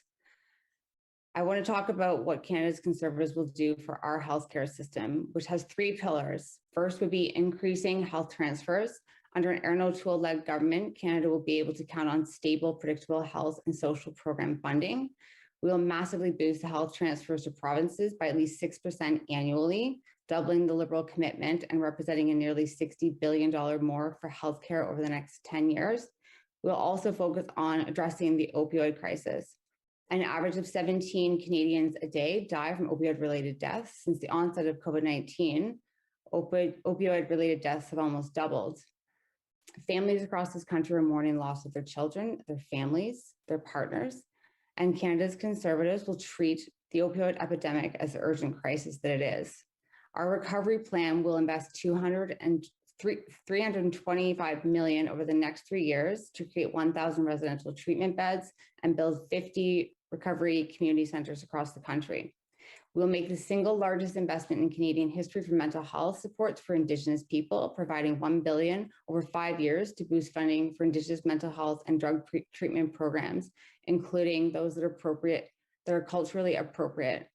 I want to talk about what Canada's Conservatives will do for our healthcare system, which has three pillars. First would be increasing health transfers. Under an Erin O'Toole-led government, Canada will be able to count on stable, predictable health and social program funding. We will massively boost the health transfers to provinces by at least 6% annually, doubling the Liberal commitment and representing a nearly $60 billion more for healthcare over the next 10 years. We'll also focus on addressing the opioid crisis. An average of 17 Canadians a day die from opioid-related deaths. Since the onset of COVID-19, opioid-related deaths have almost doubled. Families across this country are mourning loss of their children, their families, their partners, and Canada's Conservatives will treat the opioid epidemic as the urgent crisis that it is. Our recovery plan will invest $325 million over the next 3 years to create 1,000 residential treatment beds and build 50 recovery community centers across the country. We'll make the single largest investment in Canadian history for mental health supports for Indigenous people, providing $1 billion over 5 years to boost funding for Indigenous mental health and drug treatment programs, including those that are culturally appropriate.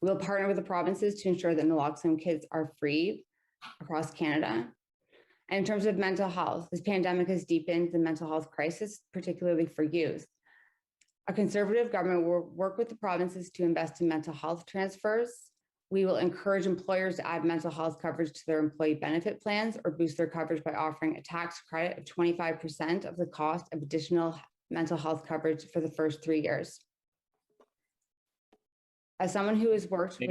We'll partner with the provinces to ensure that naloxone kits are free across Canada. And in terms of mental health, this pandemic has deepened the mental health crisis, particularly for youth. A Conservative government will work with the provinces to invest in mental health transfers. We will encourage employers to add mental health coverage to their employee benefit plans or boost their coverage by offering a tax credit of 25% of the cost of additional mental health coverage for the first 3 years. As someone who has worked with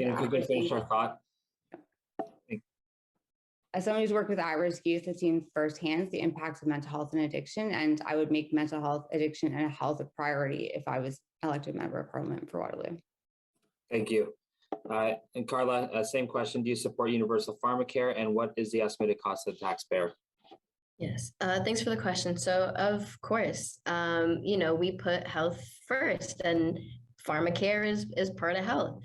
As someone who's worked with at-risk youth, I've seen firsthand the impacts of mental health and addiction, and I would make mental health, addiction, and health a priority if I was elected member of Parliament for Waterloo. Thank you. And Carla, same question. Do you support universal Pharmacare, and what is the estimated cost to the taxpayer? Yes, thanks for the question. So of course, we put health first, and Pharmacare is part of health.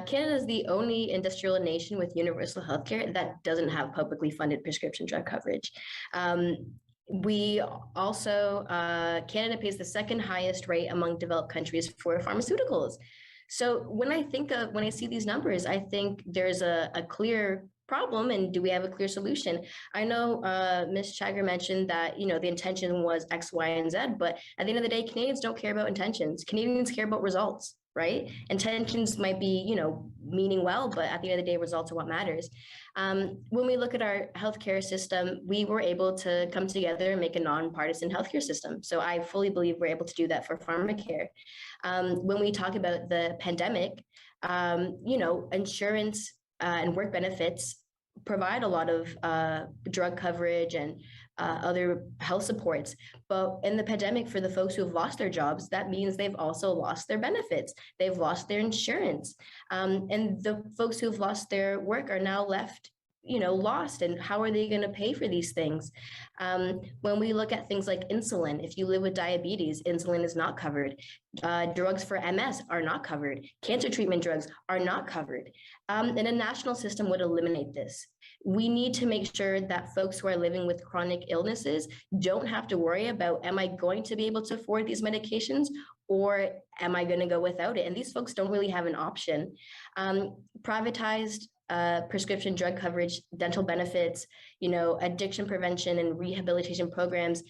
Canada is the only industrial nation with universal healthcare that doesn't have publicly funded prescription drug coverage. We also, Canada pays the second highest rate among developed countries for pharmaceuticals. So when I see these numbers, I think there's a clear problem, and do we have a clear solution? I know Ms. Chagger mentioned that the intention was X, Y, and Z, but at the end of the day, Canadians don't care about intentions. Canadians care about results, right? Intentions might be meaning well, but at the end of the day, results are what matters. When we look at our healthcare system, we were able to come together and make a nonpartisan healthcare system. So I fully believe we're able to do that for Pharmacare. When we talk about the pandemic, Insurance and work benefits provide a lot of drug coverage and other health supports. But in the pandemic, for the folks who have lost their jobs, that means they've also lost their benefits. They've lost their insurance. And the folks who've lost their work are now left lost, and how are they going to pay for these things? When we look at things like insulin, if you live with diabetes, insulin is not covered. Drugs for MS are not covered. Cancer treatment drugs are not covered. And a national system would eliminate this. We need to make sure that folks who are living with chronic illnesses don't have to worry about, am I going to be able to afford these medications, or am I going to go without it? And these folks don't really have an option. Privatized prescription drug coverage, dental benefits, addiction prevention and rehabilitation programs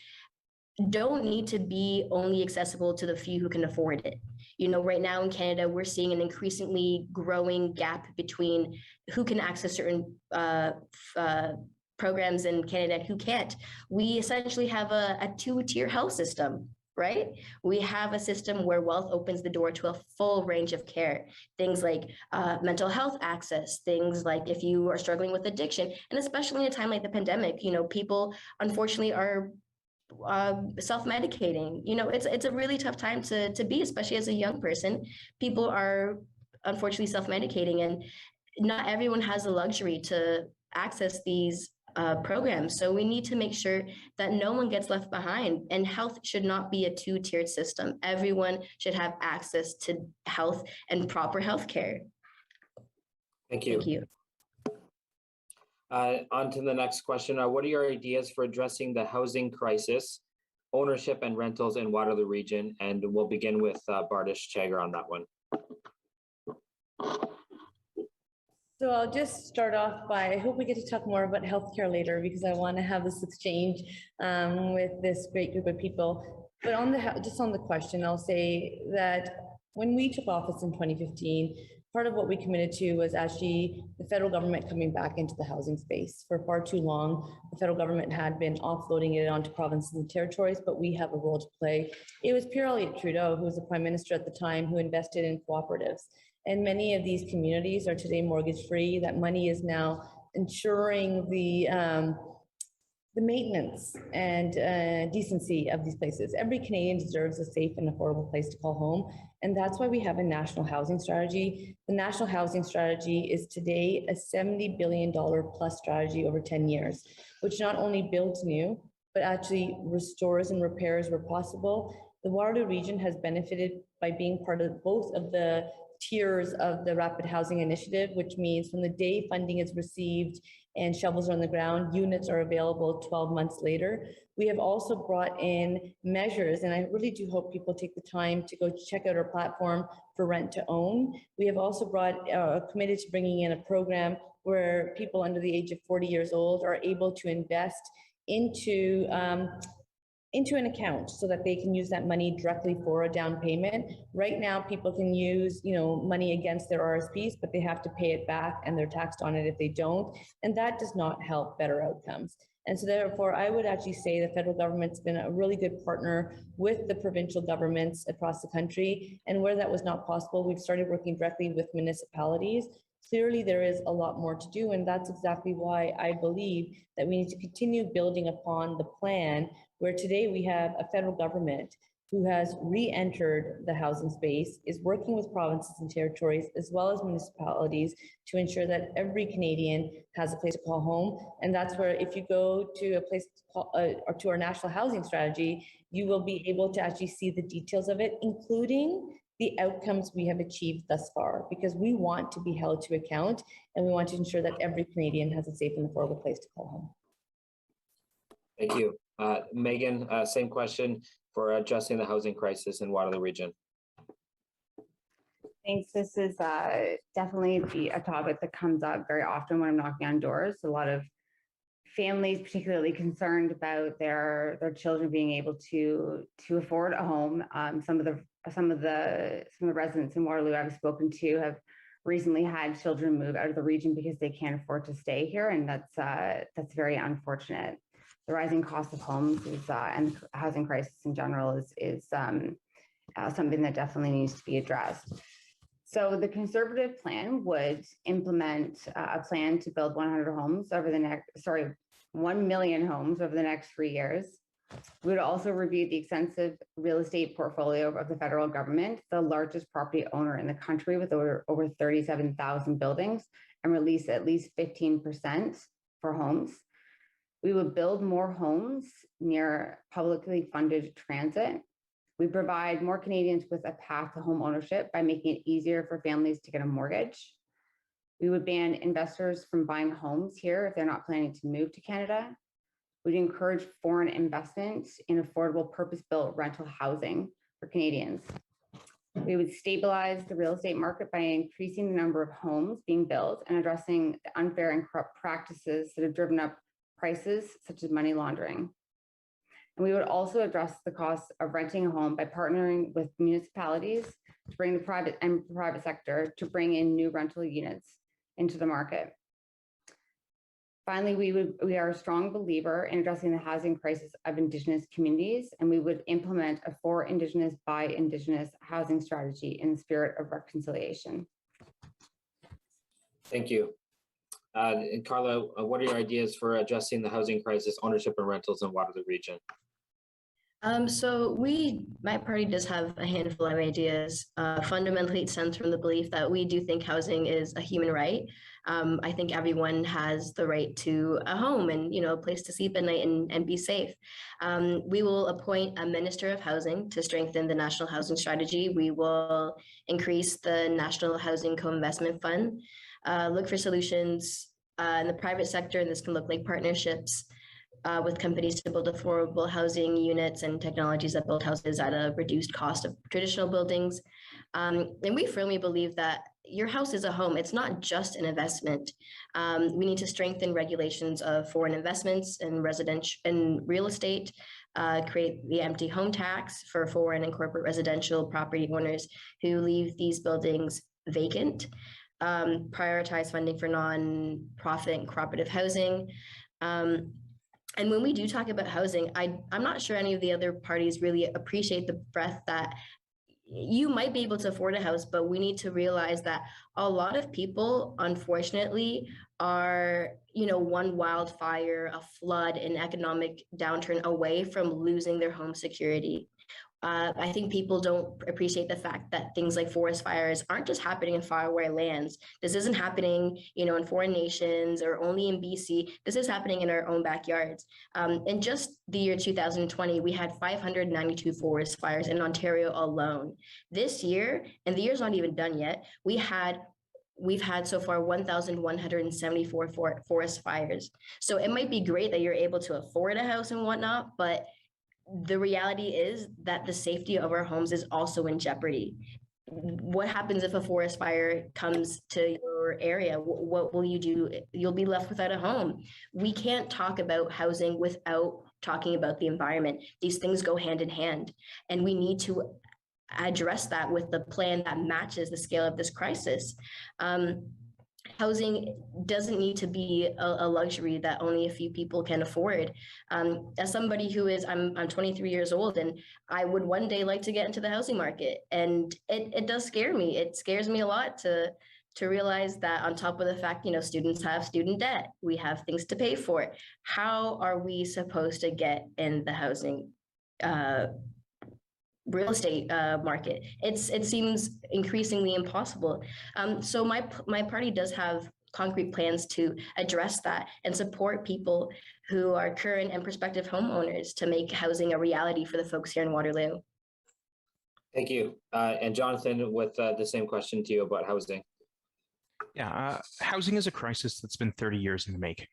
don't need to be only accessible to the few who can afford it. Right now in Canada, we're seeing an increasingly growing gap between who can access certain programs in Canada and who can't. We essentially have a two-tier health system. Right? We have a system where wealth opens the door to a full range of care, things like mental health access, things like if you are struggling with addiction, and especially in a time like the pandemic, people unfortunately are self-medicating. It's a really tough time to be, especially as a young person. People are unfortunately self-medicating, and not everyone has the luxury to access these programs. So we need to make sure that no one gets left behind, and health should not be a two-tiered system. Everyone should have access to health and proper health care. Thank you. Thank you. On to the next question. What are your ideas for addressing the housing crisis, ownership and rentals in Waterloo region? And we'll begin with Bardish Chagar on that one. So I'll just start off by, I hope we get to talk more about healthcare later, because I want to have this exchange with this great group of people. But just on the question, I'll say that when we took office in 2015, part of what we committed to was actually the federal government coming back into the housing space. For far too long, the federal government had been offloading it onto provinces and territories, but we have a role to play. It was Pierre Elliott Trudeau, who was the Prime Minister at the time, who invested in cooperatives. And many of these communities are today mortgage-free. That money is now ensuring the maintenance and decency of these places. Every Canadian deserves a safe and affordable place to call home. And that's why we have a national housing strategy. The national housing strategy is today a $70 billion plus strategy over 10 years, which not only builds new, but actually restores and repairs where possible. The Waterloo region has benefited by being part of both of the tiers of the Rapid Housing Initiative, which means from the day funding is received and shovels are on the ground, units are available 12 months later. We have also brought in measures, and I really do hope people take the time to go check out our platform for rent to own. We have also committed to bringing in a program where people under the age of 40 years old are able to invest into an account so that they can use that money directly for a down payment. Right now, people can use, money against their RSPs, but they have to pay it back and they're taxed on it if they don't. And that does not help better outcomes. And so therefore, I would actually say the federal government's been a really good partner with the provincial governments across the country. And where that was not possible, we've started working directly with municipalities. Clearly, there is a lot more to do, and that's exactly why I believe that we need to continue building upon the plan where today we have a federal government who has re-entered the housing space, is working with provinces and territories as well as municipalities to ensure that every Canadian has a place to call home. And that's where if you go to a place or to our national housing strategy, you will be able to actually see the details of it, including the outcomes we have achieved thus far, because we want to be held to account and we want to ensure that every Canadian has a safe and affordable place to call home. Thank you. Megan, same question for addressing the housing crisis in Waterloo region. Thanks. This is definitely a topic that comes up very often when I'm knocking on doors. A lot of families particularly concerned about their children being able to afford a home. Some of the residents in Waterloo I've spoken to have recently had children move out of the region because they can't afford to stay here, and that's very unfortunate. The rising cost of homes and the housing crisis in general is something that definitely needs to be addressed. So the conservative plan would implement a plan to build 100 homes over the next, 1 million homes over the next 3 years. We would also review the extensive real estate portfolio of the federal government, the largest property owner in the country with over 37,000 buildings, and release at least 15% for homes. We would build more homes near publicly funded transit. We provide more Canadians with a path to home ownership by making it easier for families to get a mortgage. We would ban investors from buying homes here if they're not planning to move to Canada. We'd encourage foreign investment in affordable purpose-built rental housing for Canadians. We would stabilize the real estate market by increasing the number of homes being built and addressing the unfair and corrupt practices that have driven up prices, such as money laundering. And we would also address the cost of renting a home by partnering with municipalities to bring the private sector to bring in new rental units into the market. Finally, we are a strong believer in addressing the housing crisis of Indigenous communities, and we would implement a for Indigenous by Indigenous housing strategy in the spirit of reconciliation. Thank you. And Carla, what are your ideas for addressing the housing crisis, ownership and rentals in Waterloo region? So my party does have a handful of ideas. Fundamentally, it stems from the belief that we do think housing is a human right. I think everyone has the right to a home and, a place to sleep at night and be safe. We will appoint a minister of housing to strengthen the national housing strategy. We will increase the National Housing Co-Investment Fund, look for solutions in the private sector, and this can look like partnerships with companies to build affordable housing units and technologies that build houses at a reduced cost of traditional buildings. And we firmly believe that your house is a home. It's not just an investment. We need to strengthen regulations of foreign investments in residential and real estate, create the empty home tax for foreign and corporate residential property owners who leave these buildings vacant, prioritize funding for nonprofit and cooperative housing. And when we do talk about housing, I'm not sure any of the other parties really appreciate the breadth that you might be able to afford a house, but we need to realize that a lot of people, unfortunately, are, one wildfire, a flood, an economic downturn away from losing their home security. I think people don't appreciate the fact that things like forest fires aren't just happening in faraway lands. This isn't happening, in foreign nations or only in BC. This is happening in our own backyards. In just the year 2020, we had 592 forest fires in Ontario alone. This year, and the year's not even done yet, we've had so far 1,174 forest fires. So it might be great that you're able to afford a house and whatnot, but the reality is that the safety of our homes is also in jeopardy. What happens if a forest fire comes to your area? What will you do? You'll be left without a home. We can't talk about housing without talking about the environment. These things go hand in hand, and we need to address that with the plan that matches the scale of this crisis. Housing doesn't need to be a luxury that only a few people can afford. As somebody I'm 23 years old, and I would one day like to get into the housing market. And it does scare me. It scares me a lot to realize that on top of the fact, students have student debt, we have things to pay for. How are we supposed to get in the housing real estate market? It seems increasingly impossible. So my party does have concrete plans to address that and support people who are current and prospective homeowners to make housing a reality for the folks here in Waterloo. Thank you. And Jonathan, with the same question to you about housing. Yeah, housing is a crisis that's been 30 years in the making.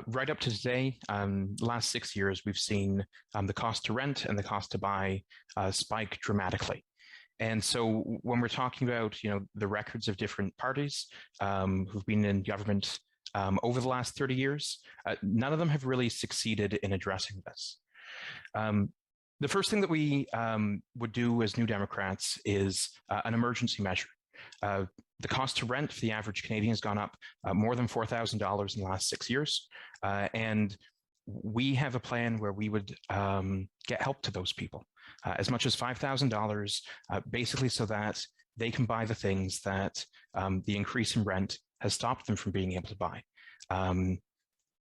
Right up to today, last 6 years, we've seen the cost to rent and the cost to buy spike dramatically. And so when we're talking about, the records of different parties who've been in government over the last 30 years, none of them have really succeeded in addressing this. The first thing that we would do as New Democrats is an emergency measure. The cost to rent for the average Canadian has gone up more than $4,000 in the last 6 years. And we have a plan where we would get help to those people. as much as $5,000, basically so that they can buy the things that the increase in rent has stopped them from being able to buy.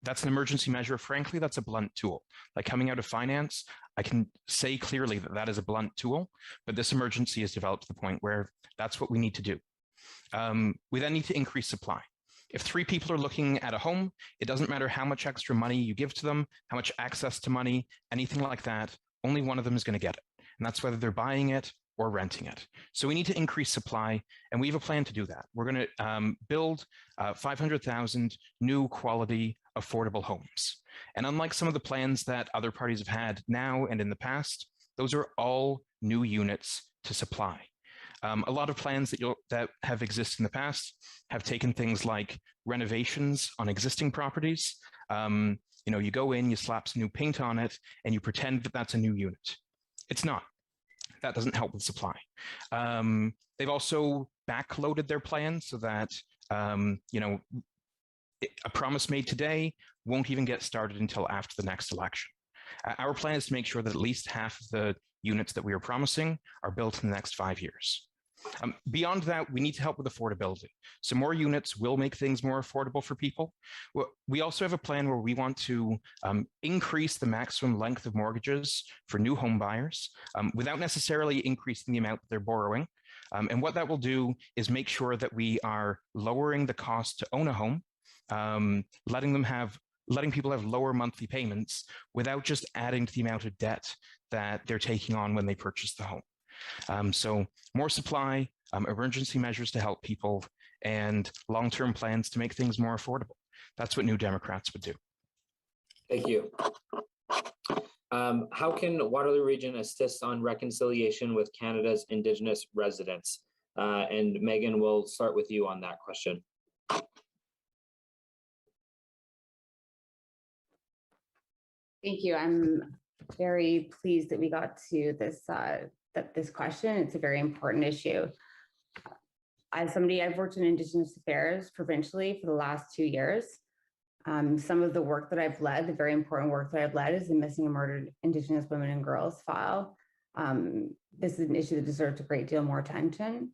That's an emergency measure. Frankly, that's a blunt tool. Like coming out of finance, I can say clearly that that is a blunt tool, but this emergency has developed to the point where that's what we need to do. We then need to increase supply. If 3 people are looking at a home, it doesn't matter how much extra money you give to them, how much access to money, anything like that, only one of them is going to get it. And that's whether they're buying it or renting it. So we need to increase supply, and we have a plan to do that. We're going to build 500,000 new quality, affordable homes. And unlike some of the plans that other parties have had now and in the past, those are all new units to supply. A lot of plans that have existed in the past have taken things like renovations on existing properties. You go in, you slap some new paint on it, and you pretend that that's a new unit. It's not. That doesn't help with supply. They've also backloaded their plan so that a promise made today won't even get started until after the next election. Our plan is to make sure that at least half of the units that we are promising are built in the next 5 years. Beyond that, we need to help with affordability. So more units will make things more affordable for people. We also have a plan where we want to increase the maximum length of mortgages for new home buyers without necessarily increasing the amount that they're borrowing. And what that will do is make sure that we are lowering the cost to own a home, letting people have lower monthly payments without just adding to the amount of debt that they're taking on when they purchase the home. So more supply, emergency measures to help people, and long-term plans to make things more affordable. That's what New Democrats would do. Thank you. How can Waterloo Region assist on reconciliation with Canada's Indigenous residents? And Megan, we'll start with you on that question. Thank you. I'm very pleased that we got to this question. It's a very important issue. As somebody, I've worked in Indigenous affairs provincially for the last 2 years. Some of the work that I've led, the very important work that I've led, is the Missing and Murdered Indigenous Women and Girls file. This is an issue that deserves a great deal more attention.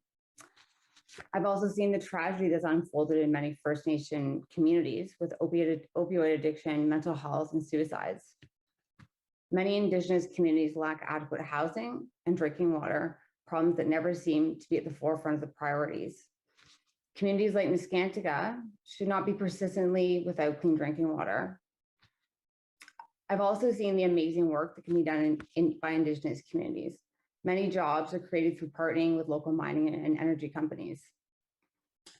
I've also seen the tragedy that's unfolded in many First Nation communities with opioid addiction, mental health, and suicides. Many Indigenous communities lack adequate housing and drinking water, problems that never seem to be at the forefront of the priorities. Communities like Nescantaga should not be persistently without clean drinking water. I've also seen the amazing work that can be done by Indigenous communities. Many jobs are created through partnering with local mining and energy companies.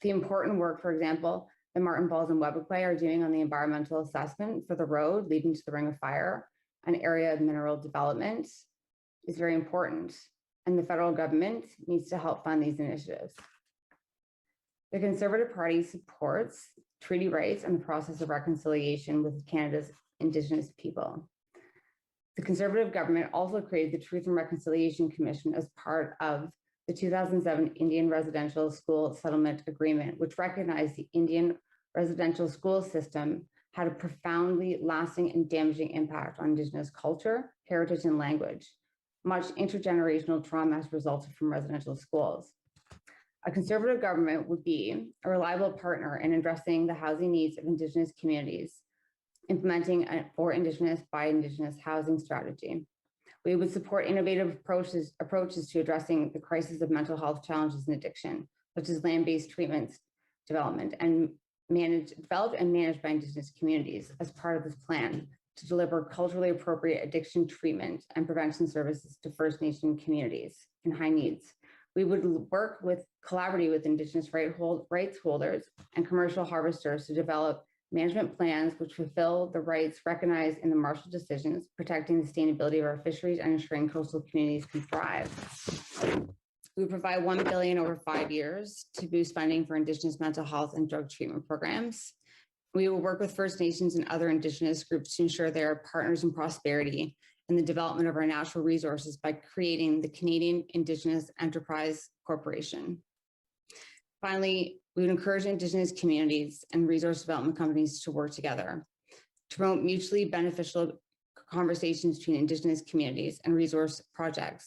The important work, for example, that Martin Balls and Webequay are doing on the environmental assessment for the road leading to the Ring of Fire, an area of mineral development, is very important, and the federal government needs to help fund these initiatives. The Conservative Party supports treaty rights and the process of reconciliation with Canada's Indigenous people. The Conservative government also created the Truth and Reconciliation Commission as part of the 2007 Indian Residential School Settlement Agreement, which recognized the Indian residential school system had a profoundly lasting and damaging impact on Indigenous culture, heritage, and language. Much intergenerational trauma has resulted from residential schools. A Conservative government would be a reliable partner in addressing the housing needs of Indigenous communities, implementing a for Indigenous by Indigenous housing strategy. We would support innovative approaches to addressing the crisis of mental health challenges and addiction, such as land-based treatments development and developed and managed by Indigenous communities as part of this plan to deliver culturally appropriate addiction treatment and prevention services to First Nation communities in high needs. We would work collaboratively with Indigenous rights holders and commercial harvesters to develop management plans which fulfill the rights recognized in the Marshall decisions, protecting the sustainability of our fisheries and ensuring coastal communities can thrive. We provide $1 billion over 5 years to boost funding for Indigenous mental health and drug treatment programs. We will work with First Nations and other Indigenous groups to ensure they are partners in prosperity and the development of our natural resources by creating the Canadian Indigenous Enterprise Corporation. Finally, we would encourage Indigenous communities and resource development companies to work together to promote mutually beneficial conversations between Indigenous communities and resource project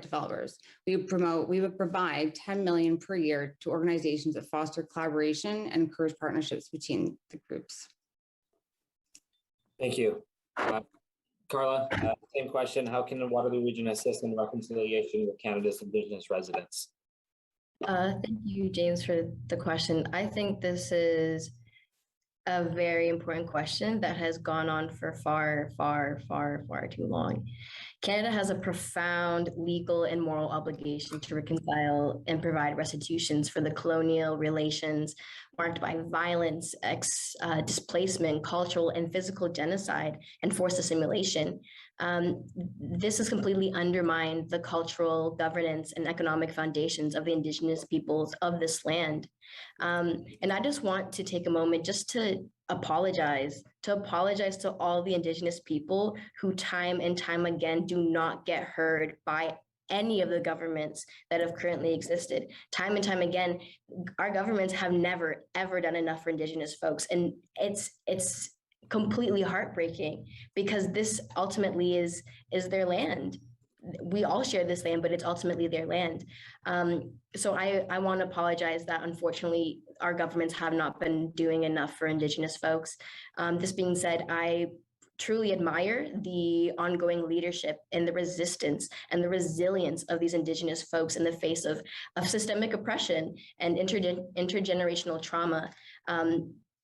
developers. We would provide 10 million per year to organizations that foster collaboration and encourage partnerships between the groups. Thank you. Carla, same question. How can the Waterloo region assist in reconciliation with Canada's Indigenous residents? Thank you, James, for the question. I think this is a very important question that has gone on for far, far, far, far too long. Canada has a profound legal and moral obligation to reconcile and provide restitutions for the colonial relations marked by violence, displacement, cultural and physical genocide, and forced assimilation. This has completely undermined the cultural, governance, and economic foundations of the Indigenous peoples of this land. And I just want to take a moment just to apologize to all the Indigenous people who time and time again do not get heard by any of the governments that have currently existed. Time and time again, our governments have never, ever done enough for Indigenous folks. And it's completely heartbreaking because this ultimately is their land. We all share this land, but it's ultimately their land. So I want to apologize that unfortunately our governments have not been doing enough for Indigenous folks. This being said, I truly admire the ongoing leadership and the resistance and the resilience of these Indigenous folks in the face of systemic oppression and intergenerational trauma.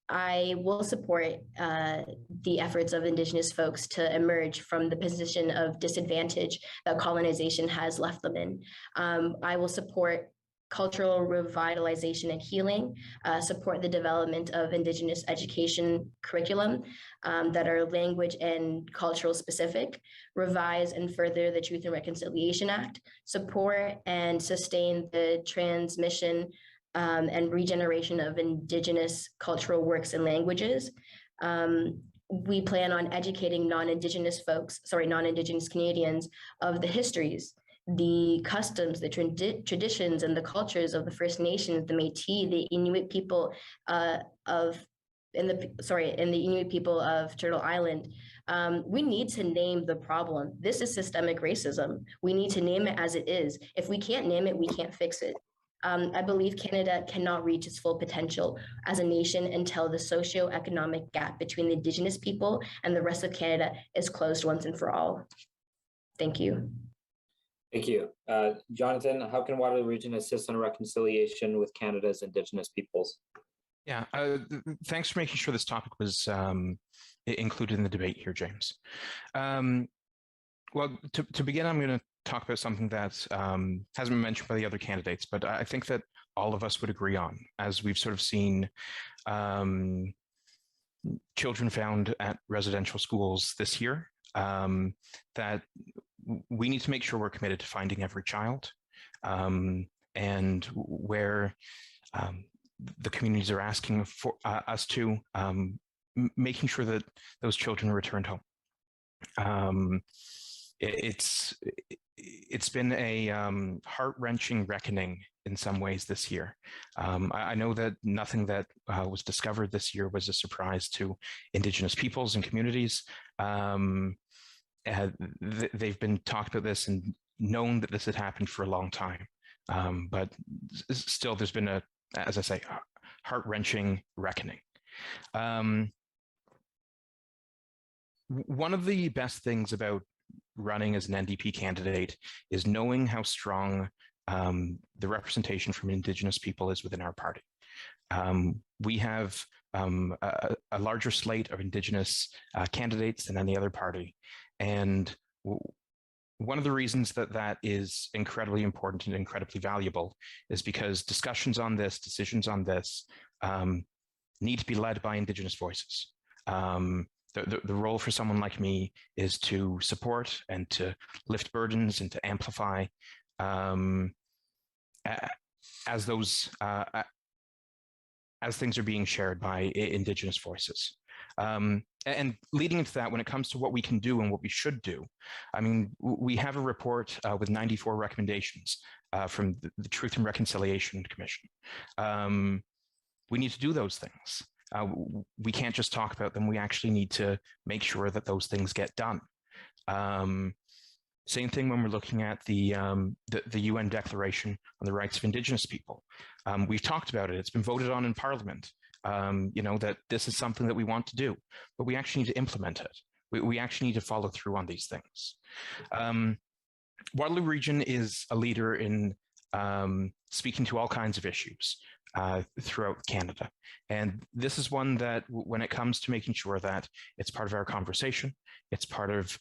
I will support the efforts of Indigenous folks to emerge from the position of disadvantage that colonization has left them in. I will support cultural revitalization and healing, support the development of Indigenous education curriculum that are language and cultural specific, revise and further the Truth and Reconciliation Act, support and sustain the transmission and regeneration of Indigenous cultural works and languages. We plan on educating non-Indigenous Canadians of the histories, the customs, the traditions, and the cultures of the First Nations, the Métis, the Inuit people the Inuit people of Turtle Island. We need to name the problem. This is systemic racism. We need to name it as it is. If we can't name it, we can't fix it. I believe Canada cannot reach its full potential as a nation until the socio-economic gap between the Indigenous people and the rest of Canada is closed once and for all. Thank you. Thank you. Jonathan, how can Waterloo Region assist on reconciliation with Canada's Indigenous peoples? Yeah, thanks for making sure this topic was included in the debate here, James. Well, to begin, I'm going to talk about something that hasn't been mentioned by the other candidates, but I think that all of us would agree on, as we've sort of seen children found at residential schools this year, that we need to make sure we're committed to finding every child, and where the communities are asking for us to, making sure that those children are returned home. It's been a heart-wrenching reckoning in some ways this year. I know that nothing that was discovered this year was a surprise to Indigenous peoples and communities. They've been talked about this and known that this had happened for a long time. But still, there's been as I say, heart-wrenching reckoning. One of the best things about running as an NDP candidate is knowing how strong the representation from Indigenous people is within our party. We have a larger slate of Indigenous candidates than any other party. And one of the reasons that is incredibly important and incredibly valuable is because discussions on this, decisions on this, need to be led by Indigenous voices. The role for someone like me is to support and to lift burdens and to amplify as things are being shared by Indigenous voices. And leading into that, when it comes to what we can do and what we should do, I mean, we have a report with 94 recommendations from the Truth and Reconciliation Commission. We need to do those things. We can't just talk about them. We actually need to make sure that those things get done. Same thing when we're looking at the UN Declaration on the Rights of Indigenous People. We've talked about it. It's been voted on in Parliament. That this is something that we want to do, but we actually need to implement it. We actually need to follow through on these things. Waterloo Region is a leader in speaking to all kinds of issues throughout Canada. And this is one that when it comes to making sure that it's part of our conversation, it's part of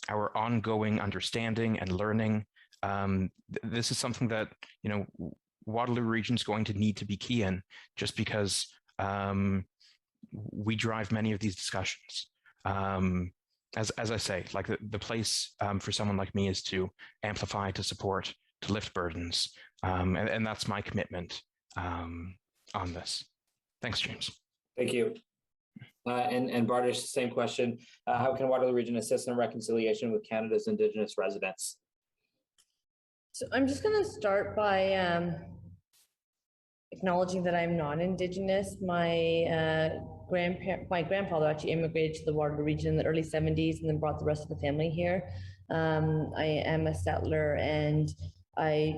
our ongoing understanding and learning, this is something that, Waterloo Region is going to need to be key in, just because we drive many of these discussions. As I say, like the place for someone like me is to amplify, to support, to lift burdens. And that's my commitment on this. Thanks, James. Thank you. And Bardish, same question. How can Waterloo Region assist in reconciliation with Canada's Indigenous residents? So I'm just going to start by acknowledging that I'm non-Indigenous. My grandfather actually immigrated to the Waterloo region in the early 70s and then brought the rest of the family here. I am a settler, and I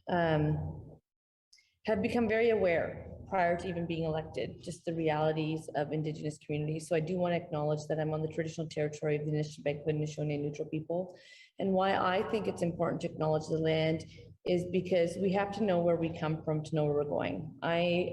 have become very aware prior to even being elected, just the realities of Indigenous communities. So I do want to acknowledge that I'm on the traditional territory of the Anishinaabe and Anishinaabe neutral people. And why I think it's important to acknowledge the land is because we have to know where we come from to know where we're going.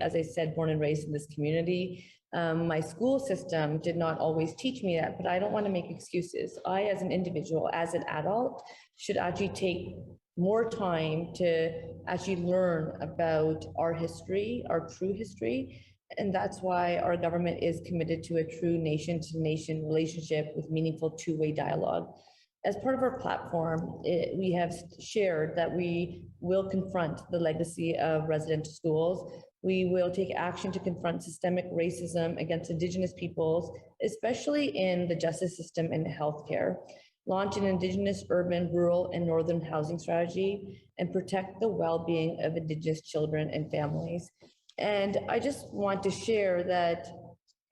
As I said, born and raised in this community. My school system did not always teach me that, but I don't want to make excuses. I, as an individual, as an adult, should actually take more time to actually learn about our history, our true history. And that's why our government is committed to a true nation-to-nation relationship with meaningful two-way dialogue. As part of our platform, we have shared that we will confront the legacy of residential schools. We will take action to confront systemic racism against Indigenous peoples, especially in the justice system and healthcare, launch an Indigenous urban, rural, and northern housing strategy, and protect the well-being of Indigenous children and families. And I just want to share that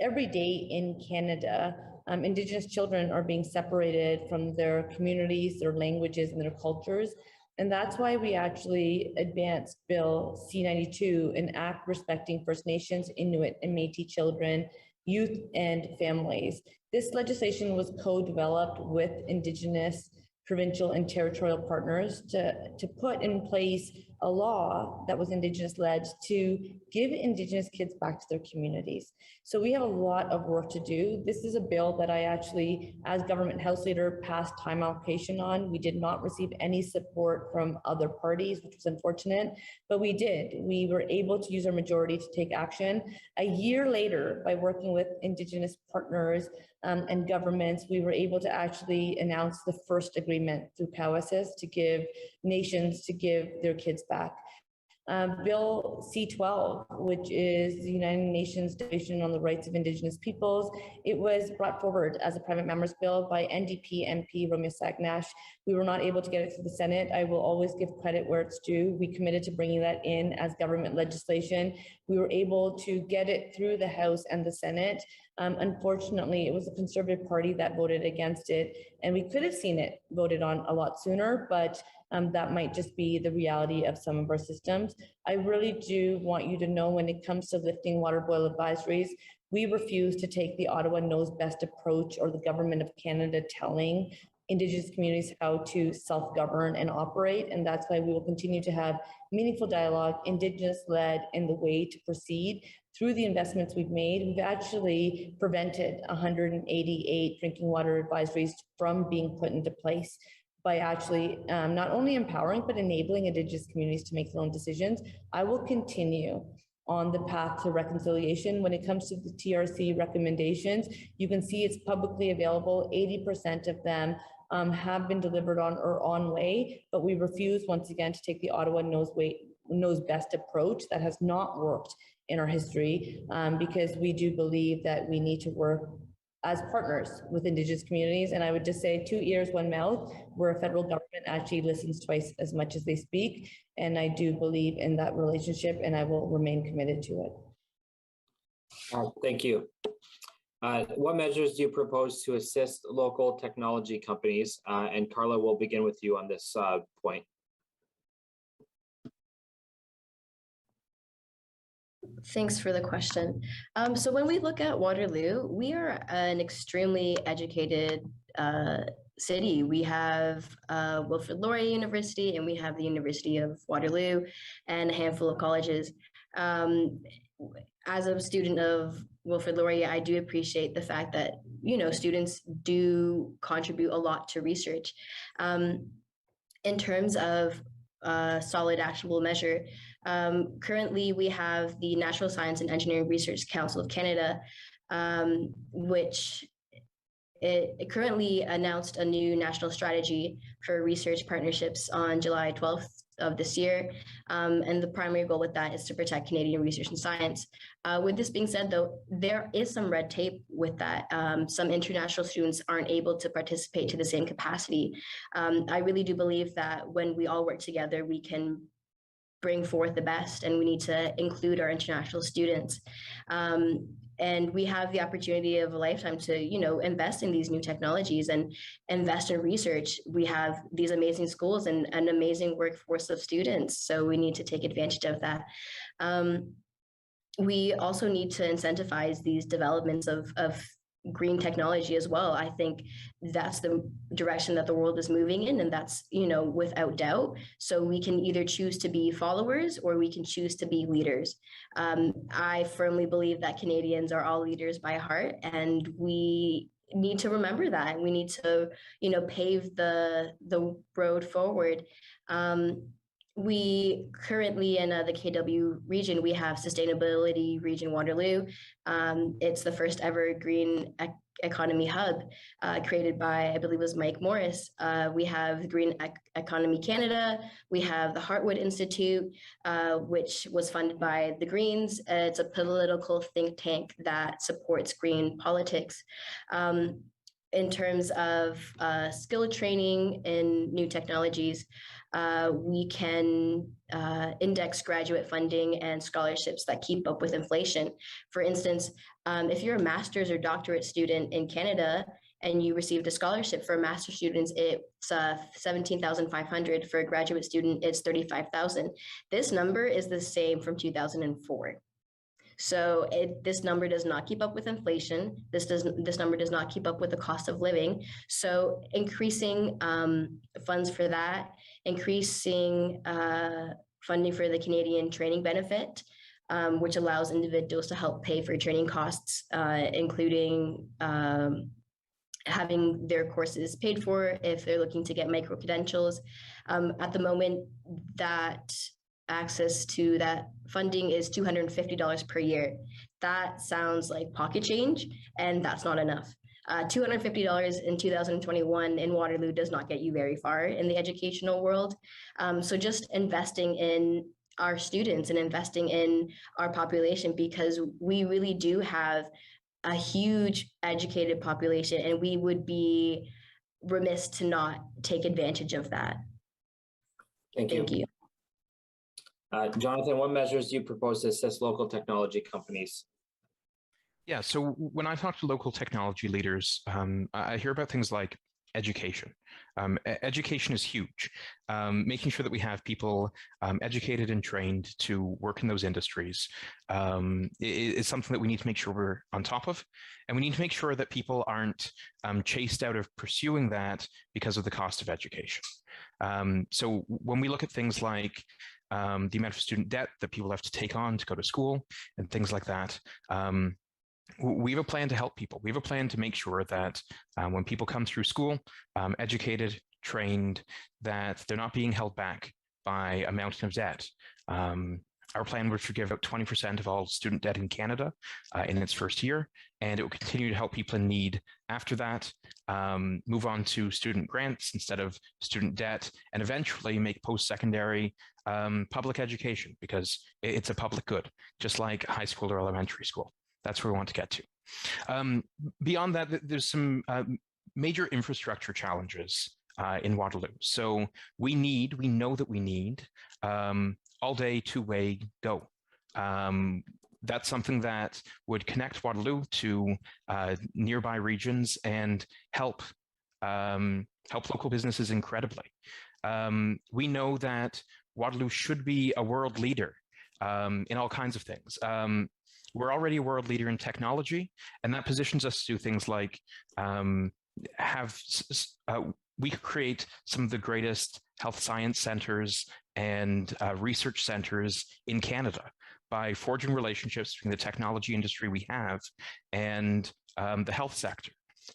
every day in Canada, Indigenous children are being separated from their communities, their languages, and their cultures. And that's why we actually advanced Bill C-92, an act respecting First Nations, Inuit, and Métis children, youth, and families. This legislation was co-developed with Indigenous, provincial, and territorial partners to put in place a law that was Indigenous-led to give Indigenous kids back to their communities. So we have a lot of work to do. This is a bill that I actually, as government House Leader, passed time allocation on. We did not receive any support from other parties, which was unfortunate, but we did. We were able to use our majority to take action. A year later, by working with Indigenous partners and governments, we were able to actually announce the first agreement through POWASIS to give nations to give their kids back. Bill C-12, which is the United Nations Declaration on the Rights of Indigenous Peoples, it was brought forward as a private member's bill by NDP MP Romeo Sagnash. We were not able to get it to the Senate. I will always give credit where it's due. We committed to bringing that in as government legislation. We were able to get it through the House and the Senate. Unfortunately, it was the Conservative Party that voted against it, and we could have seen it voted on a lot sooner, but that might just be the reality of some of our systems. I really do want you to know, when it comes to lifting water boil advisories, we refuse to take the Ottawa knows best approach or the Government of Canada telling Indigenous communities how to self-govern and operate. And that's why we will continue to have meaningful dialogue, Indigenous-led, in the way to proceed. Through the investments we've made, we've actually prevented 188 drinking water advisories from being put into place by actually not only empowering, but enabling Indigenous communities to make their own decisions. I will continue on the path to reconciliation. When it comes to the TRC recommendations, you can see it's publicly available. 80% of them have been delivered on or on way, but we refuse once again to take the Ottawa knows best approach that has not worked in our history, because we do believe that we need to work as partners with Indigenous communities. And I would just say 2 ears, 1 mouth, where a federal government actually listens twice as much as they speak. And I do believe in that relationship, and I will remain committed to it. Thank you. What measures do you propose to assist local technology companies? And Carla, we'll begin with you on this point. Thanks for the question. So when we look at Waterloo, we are an extremely educated city. We have Wilfrid Laurier University, and we have the University of Waterloo, and a handful of colleges. As a student of Wilfrid Laurier, I do appreciate the fact that, you know, students do contribute a lot to research. In terms of solid actionable measure, currently we have the Natural Science and Engineering Research Council of Canada, which it currently announced a new national strategy for research partnerships on July 12th of this year. And the primary goal with that is to protect Canadian research and science. With this being said, though, there is some red tape with that. Some international students aren't able to participate to the same capacity. I really do believe that when we all work together, we can bring forth the best, and we need to include our international students. And we have the opportunity of a lifetime to, you know, invest in these new technologies and invest in research. We have these amazing schools and an amazing workforce of students, so we need to take advantage of that. We also need to incentivize these developments of green technology as well. I think that's the direction that the world is moving in, and that's, you know, without doubt. So we can either choose to be followers or we can choose to be leaders. I firmly believe that Canadians are all leaders by heart, and we need to remember that. We need to, you know, pave the road forward. We currently in the KW region, we have Sustainability Region Waterloo. It's the first ever green economy hub created by, I believe it was Mike Morris. We have Green Economy Canada. We have the Heartwood Institute, which was funded by the Greens. It's a political think tank that supports green politics. In terms of skill training in new technologies, we can index graduate funding and scholarships that keep up with inflation. For instance, if you're a master's or doctorate student in Canada and you received a scholarship for master's students, it's 17,500. For a graduate student, it's 35,000. This number is the same from 2004. So this number does not keep up with inflation. This number does not keep up with the cost of living. So increasing funds for that, increasing funding for the Canadian training benefit, which allows individuals to help pay for training costs, including having their courses paid for if they're looking to get micro credentials. At the moment, that access to that funding is $250 per year. That sounds like pocket change, and that's not enough. $250 in 2021 in Waterloo does not get you very far in the educational world. So just investing in our students and investing in our population, because we really do have a huge educated population, and we would be remiss to not take advantage of that. Thank you. Jonathan, what measures do you propose to assist local technology companies? Yeah, so when I talk to local technology leaders, I hear about things like education. Education is huge. Making sure that we have people educated and trained to work in those industries is something that we need to make sure we're on top of. And we need to make sure that people aren't chased out of pursuing that because of the cost of education. So when we look at things like the amount of student debt that people have to take on to go to school and things like that, we have a plan to help people. We have a plan to make sure that when people come through school, educated, trained, that they're not being held back by a mountain of debt. Our plan would forgive about 20% of all student debt in Canada in its first year, and it will continue to help people in need after that, move on to student grants instead of student debt, and eventually make post-secondary public education, because it's a public good, just like high school or elementary school. That's where we want to get to. Beyond that, there's some major infrastructure challenges in Waterloo. So we know that we need all-day two-way go. That's something that would connect Waterloo to nearby regions and help local businesses incredibly. We know that Waterloo should be a world leader in all kinds of things. We're already a world leader in technology, and that positions us to do things like we create some of the greatest health science centers and research centers in Canada by forging relationships between the technology industry we have and the health sector.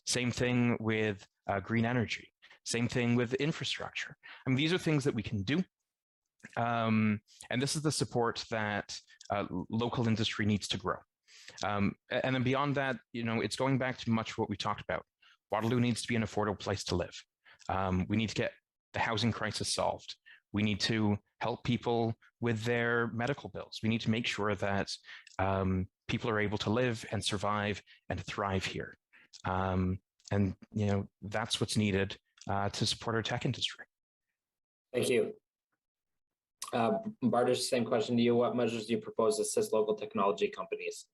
Same thing with green energy. Same thing with infrastructure. I mean, these are things that we can do. And this is the support that local industry needs to grow. And then beyond that, it's going back to much of what we talked about. Waterloo needs to be an affordable place to live. We need to get the housing crisis solved. We need to help people with their medical bills. We need to make sure that people are able to live and survive and thrive here. And that's what's needed to support our tech industry. Thank you. Bardish, same question to you. What measures do you propose to assist local technology companies?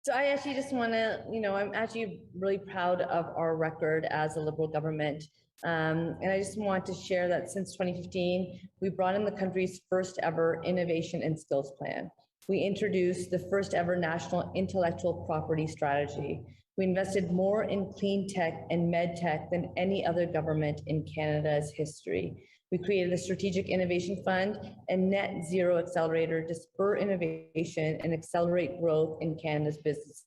So I actually just want to, I'm actually really proud of our record as a Liberal government. And I just want to share that since 2015, we brought in the country's first ever innovation and skills plan. We introduced the first ever national intellectual property strategy. We invested more in clean tech and med tech than any other government in Canada's history. We created a strategic innovation fund and net zero accelerator to spur innovation and accelerate growth in Canada's business.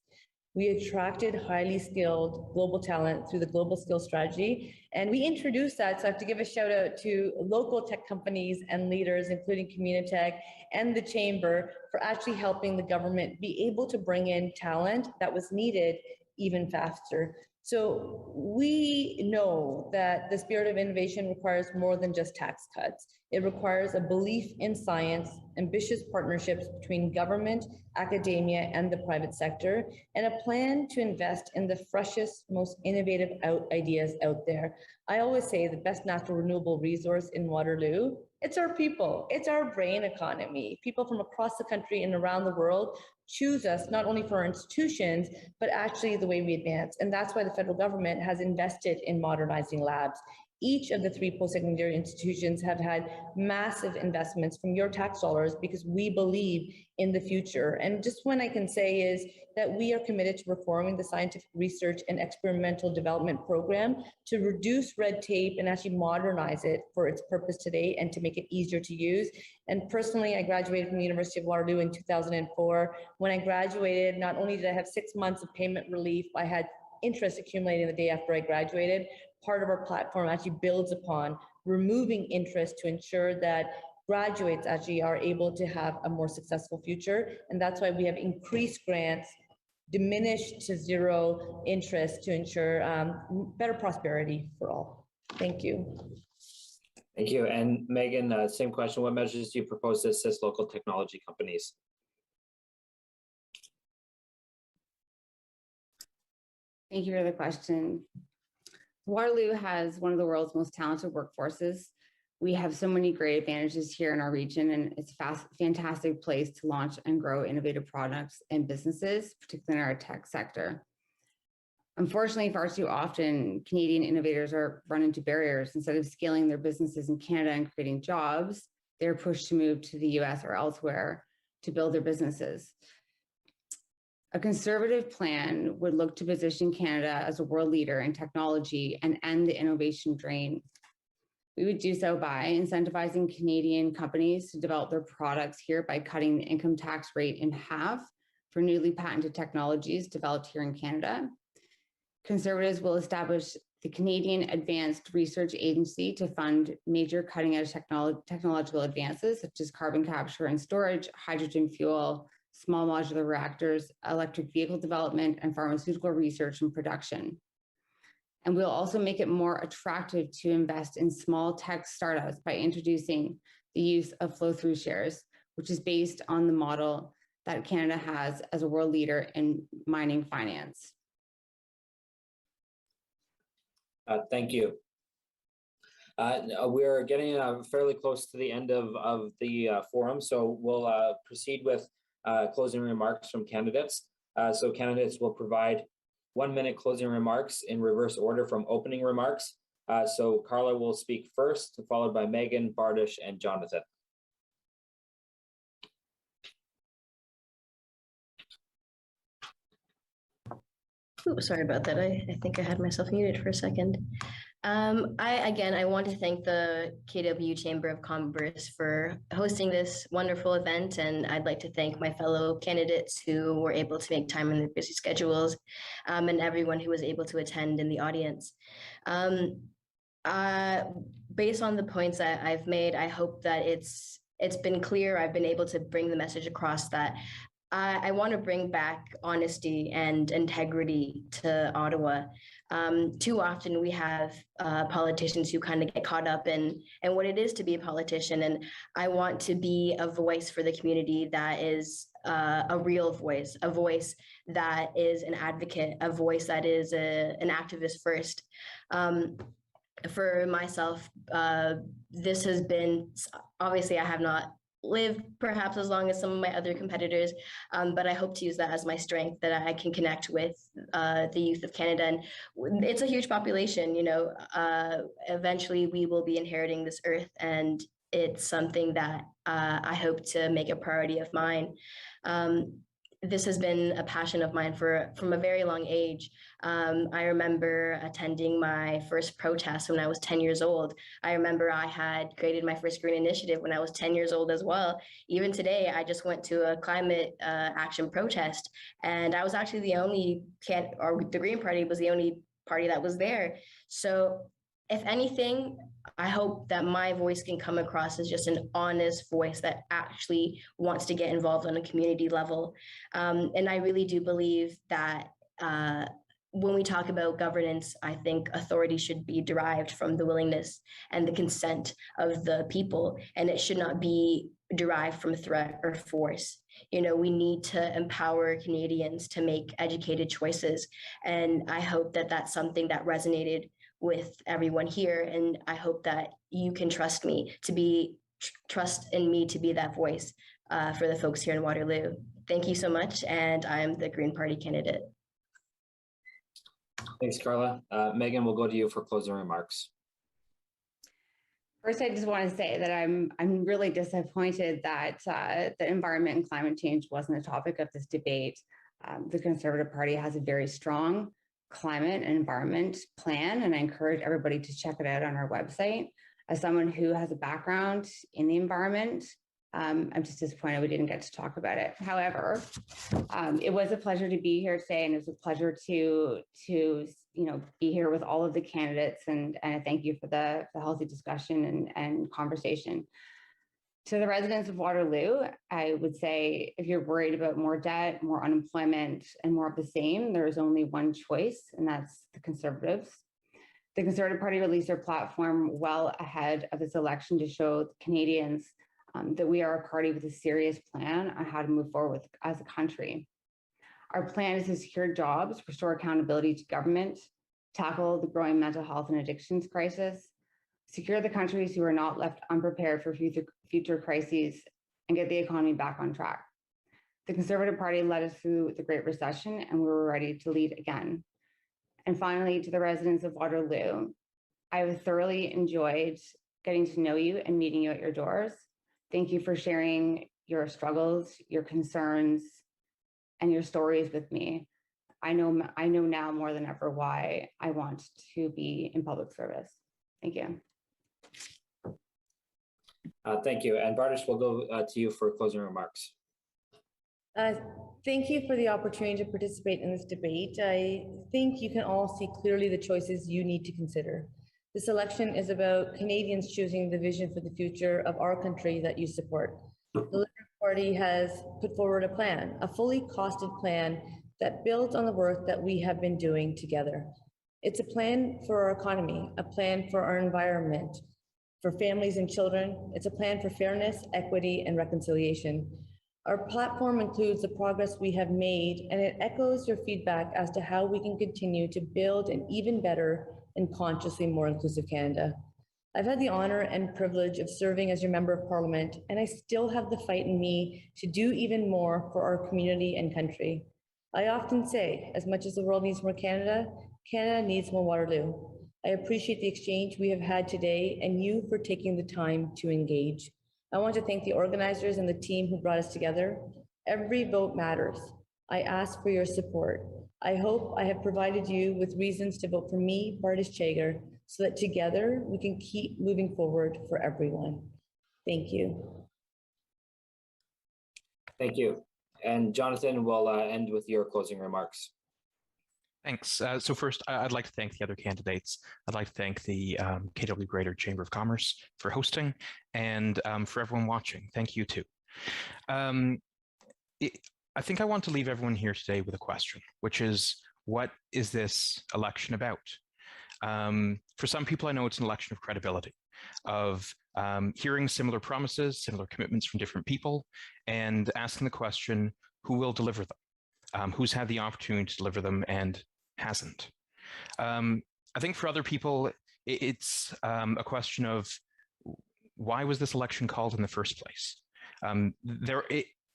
We attracted highly skilled global talent through the global skills strategy, and we introduced that. So I have to give a shout out to local tech companies and leaders, including Communitech and the Chamber, for actually helping the government be able to bring in talent that was needed even faster. So we know that the spirit of innovation requires more than just tax cuts. It requires a belief in science, ambitious partnerships between government, academia, and the private sector, and a plan to invest in the freshest, most innovative ideas out there. I always say the best natural renewable resource in Waterloo, it's our people, it's our brain economy. People from across the country and around the world choose us not only for our institutions, but actually the way we advance. And that's why the federal government has invested in modernizing labs. Each of the 3 post-secondary institutions have had massive investments from your tax dollars because we believe in the future. And just one I can say is that we are committed to reforming the scientific research and experimental development program to reduce red tape and actually modernize it for its purpose today and to make it easier to use. And personally, I graduated from the University of Waterloo in 2004. When I graduated, not only did I have 6 months of payment relief, I had interest accumulating the day after I graduated. Part of our platform actually builds upon removing interest to ensure that graduates actually are able to have a more successful future. And that's why we have increased grants, diminished to zero interest to ensure better prosperity for all. Thank you. Thank you. And Megan, same question. What measures do you propose to assist local technology companies? Thank you for the question. Waterloo has one of the world's most talented workforces. We have so many great advantages here in our region, and it's a fantastic place to launch and grow innovative products and businesses, particularly in our tech sector. Unfortunately, far too often, Canadian innovators run into barriers. Instead of scaling their businesses in Canada and creating jobs, they're pushed to move to the US or elsewhere to build their businesses. A conservative plan would look to position Canada as a world leader in technology and end the innovation drain. We would do so by incentivizing Canadian companies to develop their products here by cutting the income tax rate in half for newly patented technologies developed here in Canada. Conservatives will establish the Canadian Advanced Research Agency to fund major cutting-edge technological advances such as carbon capture and storage, hydrogen fuel, small modular reactors, electric vehicle development, and pharmaceutical research and production. And we'll also make it more attractive to invest in small tech startups by introducing the use of flow-through shares, which is based on the model that Canada has as a world leader in mining finance. Thank you. We're getting fairly close to the end of the forum, so we'll proceed with closing remarks from candidates. So candidates will provide 1 minute closing remarks in reverse order from opening remarks. So Carla will speak first, followed by Megan, Bardish, and Jonathan. Ooh, sorry about that. I think I had myself muted for a second. I want to thank the KW Chamber of Commerce for hosting this wonderful event, and I'd like to thank my fellow candidates who were able to make time in their busy schedules, and everyone who was able to attend in the audience. Based on the points that I've made, I hope that it's been clear. I've been able to bring the message across that I want to bring back honesty and integrity to Ottawa. Too often we have politicians who kind of get caught up in what it is to be a politician, and I want to be a voice for the community that is a real voice, a voice that is an advocate, a voice that is an activist first. For myself, this has been, obviously I have not lived perhaps as long as some of my other competitors, but I hope to use that as my strength, that I can connect with the youth of Canada. And it's a huge population, you know, eventually we will be inheriting this earth, and it's something that I hope to make a priority of mine. This has been a passion of mine from a very long age. I remember attending my first protest when I was 10 years old. I remember I had created my first green initiative when I was 10 years old as well. Even today, I just went to a climate action protest, and I was actually the Green Party was the only party that was there. So if anything, I hope that my voice can come across as just an honest voice that actually wants to get involved on a community level. And I really do believe that when we talk about governance, I think authority should be derived from the willingness and the consent of the people, and it should not be derived from threat or force. You know, we need to empower Canadians to make educated choices. And I hope that that's something that resonated with everyone here. And I hope that you can trust in me to be that voice for the folks here in Waterloo. Thank you so much. And I'm the Green Party candidate. Thanks, Carla. Megan, we'll go to you for closing remarks. First, I just want to say that I'm really disappointed that the environment and climate change wasn't a topic of this debate. The Conservative Party has a very strong climate and environment plan, and I encourage everybody to check it out on our website. As someone who has a background in the environment, I'm just disappointed we didn't get to talk about it. However, it was a pleasure to be here today, and it was a pleasure to be here with all of the candidates, and I thank you for the healthy discussion and conversation. To the residents of Waterloo, I would say if you're worried about more debt, more unemployment, and more of the same, there is only one choice, and that's the Conservatives. The Conservative Party released their platform well ahead of this election to show Canadians that we are a party with a serious plan on how to move forward as a country. Our plan is to secure jobs, restore accountability to government, tackle the growing mental health and addictions crisis, secure the countries who are not left unprepared for future crises, and get the economy back on track. The Conservative Party led us through the Great Recession, and we were ready to lead again. And finally, to the residents of Waterloo, I have thoroughly enjoyed getting to know you and meeting you at your doors. Thank you for sharing your struggles, your concerns, and your stories with me. I know now more than ever why I want to be in public service. Thank you. Thank you. And Bardish, we'll go to you for closing remarks. Thank you for the opportunity to participate in this debate. I think you can all see clearly the choices you need to consider. This election is about Canadians choosing the vision for the future of our country that you support. The Liberal Party has put forward a plan, a fully costed plan that builds on the work that we have been doing together. It's a plan for our economy, a plan for our environment, for families and children. It's a plan for fairness, equity, and reconciliation. Our platform includes the progress we have made, and it echoes your feedback as to how we can continue to build an even better and consciously more inclusive Canada. I've had the honor and privilege of serving as your member of parliament, and I still have the fight in me to do even more for our community and country. I often say, as much as the world needs more Canada, Canada needs more Waterloo. I appreciate the exchange we have had today and you for taking the time to engage. I want to thank the organizers and the team who brought us together. Every vote matters. I ask for your support. I hope I have provided you with reasons to vote for me, Bardish Chagar, so that together we can keep moving forward for everyone. Thank you. Thank you. And Jonathan, will end with your closing remarks. Thanks. So first, I'd like to thank the other candidates. I'd like to thank the KW Greater Chamber of Commerce for hosting, and for everyone watching. Thank you too. I think I want to leave everyone here today with a question, which is, what is this election about? For some people, I know it's an election of credibility, of hearing similar promises, similar commitments from different people, and asking the question, who will deliver them? Who's had the opportunity to deliver them and hasn't? I think for other people, it's a question of, why was this election called in the first place?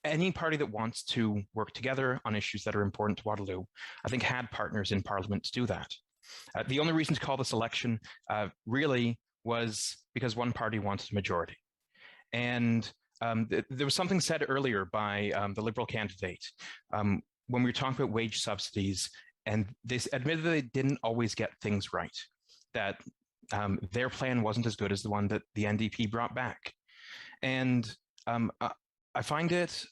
Any party that wants to work together on issues that are important to Waterloo, I think, had partners in Parliament to do that. The only reason to call this election really was because one party wanted a majority. And there was something said earlier by the Liberal candidate when we were talking about wage subsidies, and they admitted that they didn't always get things right, that their plan wasn't as good as the one that the NDP brought back. And I find it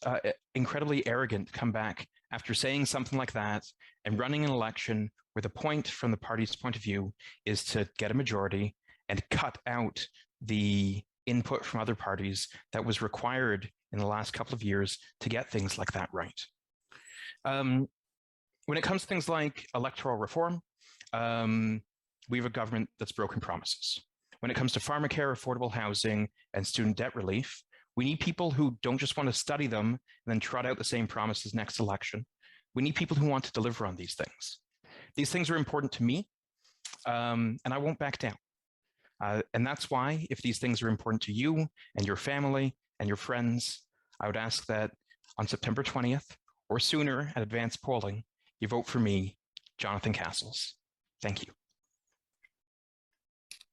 incredibly arrogant to come back after saying something like that and running an election where the point from the party's point of view is to get a majority and cut out the input from other parties that was required in the last couple of years to get things like that right. When it comes to things like electoral reform, we have a government that's broken promises. When it comes to Pharmacare, affordable housing, and student debt relief, we need people who don't just want to study them and then trot out the same promises next election. We need people who want to deliver on these things. These things are important to me, and I won't back down. And that's why, if these things are important to you and your family and your friends, I would ask that on September 20th or sooner at advanced polling, you vote for me, Jonathan Castles. Thank you.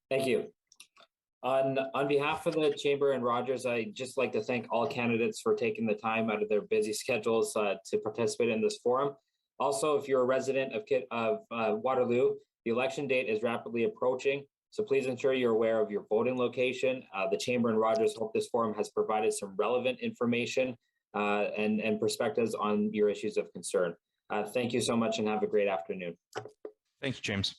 Thank you. On behalf of the Chamber and Rogers, I'd just like to thank all candidates for taking the time out of their busy schedules to participate in this forum. Also, if you're a resident of Waterloo, the election date is rapidly approaching, so please ensure you're aware of your voting location. The Chamber and Rogers hope this forum has provided some relevant information and perspectives on your issues of concern. Thank you so much and have a great afternoon. Thank you, James.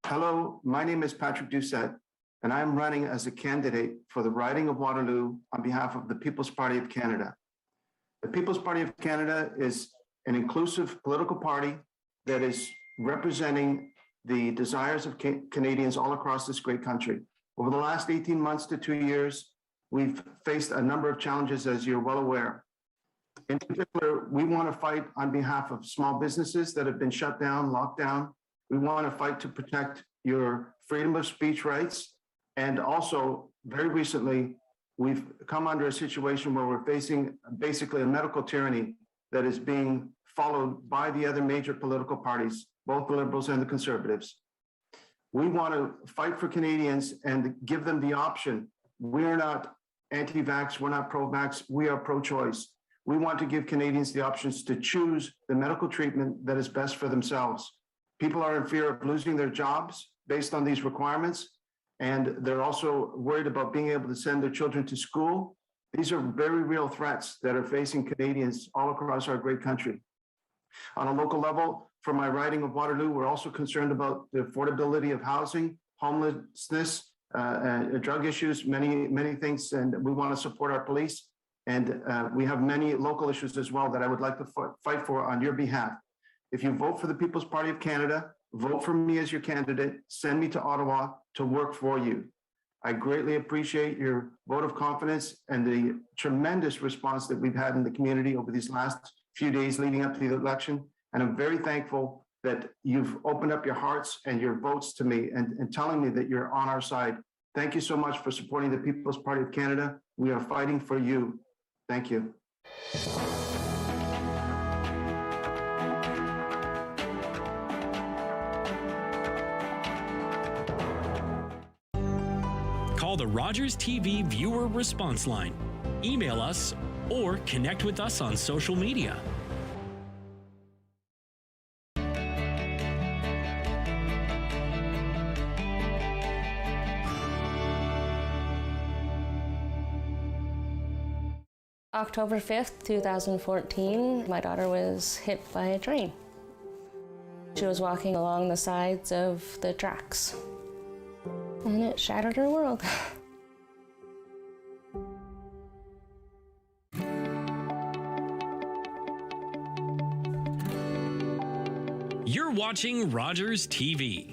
Hello, my name is Patrick Doucette, and I'm running as a candidate for the riding of Waterloo on behalf of the People's Party of Canada. The People's Party of Canada is an inclusive political party that is representing the desires of Canadians all across this great country. Over the last 18 months to 2 years, we've faced a number of challenges, as you're well aware. In particular, we want to fight on behalf of small businesses that have been shut down, locked down. We want to fight to protect your freedom of speech rights. And also, very recently, we've come under a situation where we're facing basically a medical tyranny that is being followed by the other major political parties, both the Liberals and the Conservatives. We want to fight for Canadians and give them the option. We're not anti-vax, we're not pro-vax, we are pro-choice. We want to give Canadians the options to choose the medical treatment that is best for themselves. People are in fear of losing their jobs based on these requirements, and they're also worried about being able to send their children to school. These are very real threats that are facing Canadians all across our great country. On a local level, for my riding of Waterloo, we're also concerned about the affordability of housing, homelessness, drug issues, many things, and we want to support our police. And we have many local issues as well that I would like to fight for on your behalf. If you vote for the People's Party of Canada, vote for me as your candidate, send me to Ottawa to work for you. I greatly appreciate your vote of confidence and the tremendous response that we've had in the community over these last few days leading up to the election. And I'm very thankful that you've opened up your hearts and your votes to me and telling me that you're on our side. Thank you so much for supporting the People's Party of Canada. We are fighting for you. Thank you. Call the Rogers TV viewer response line, email us, or connect with us on social media. October 5th, 2014, my daughter was hit by a train. She was walking along the sides of the tracks, and it shattered her world. You're watching Rogers TV.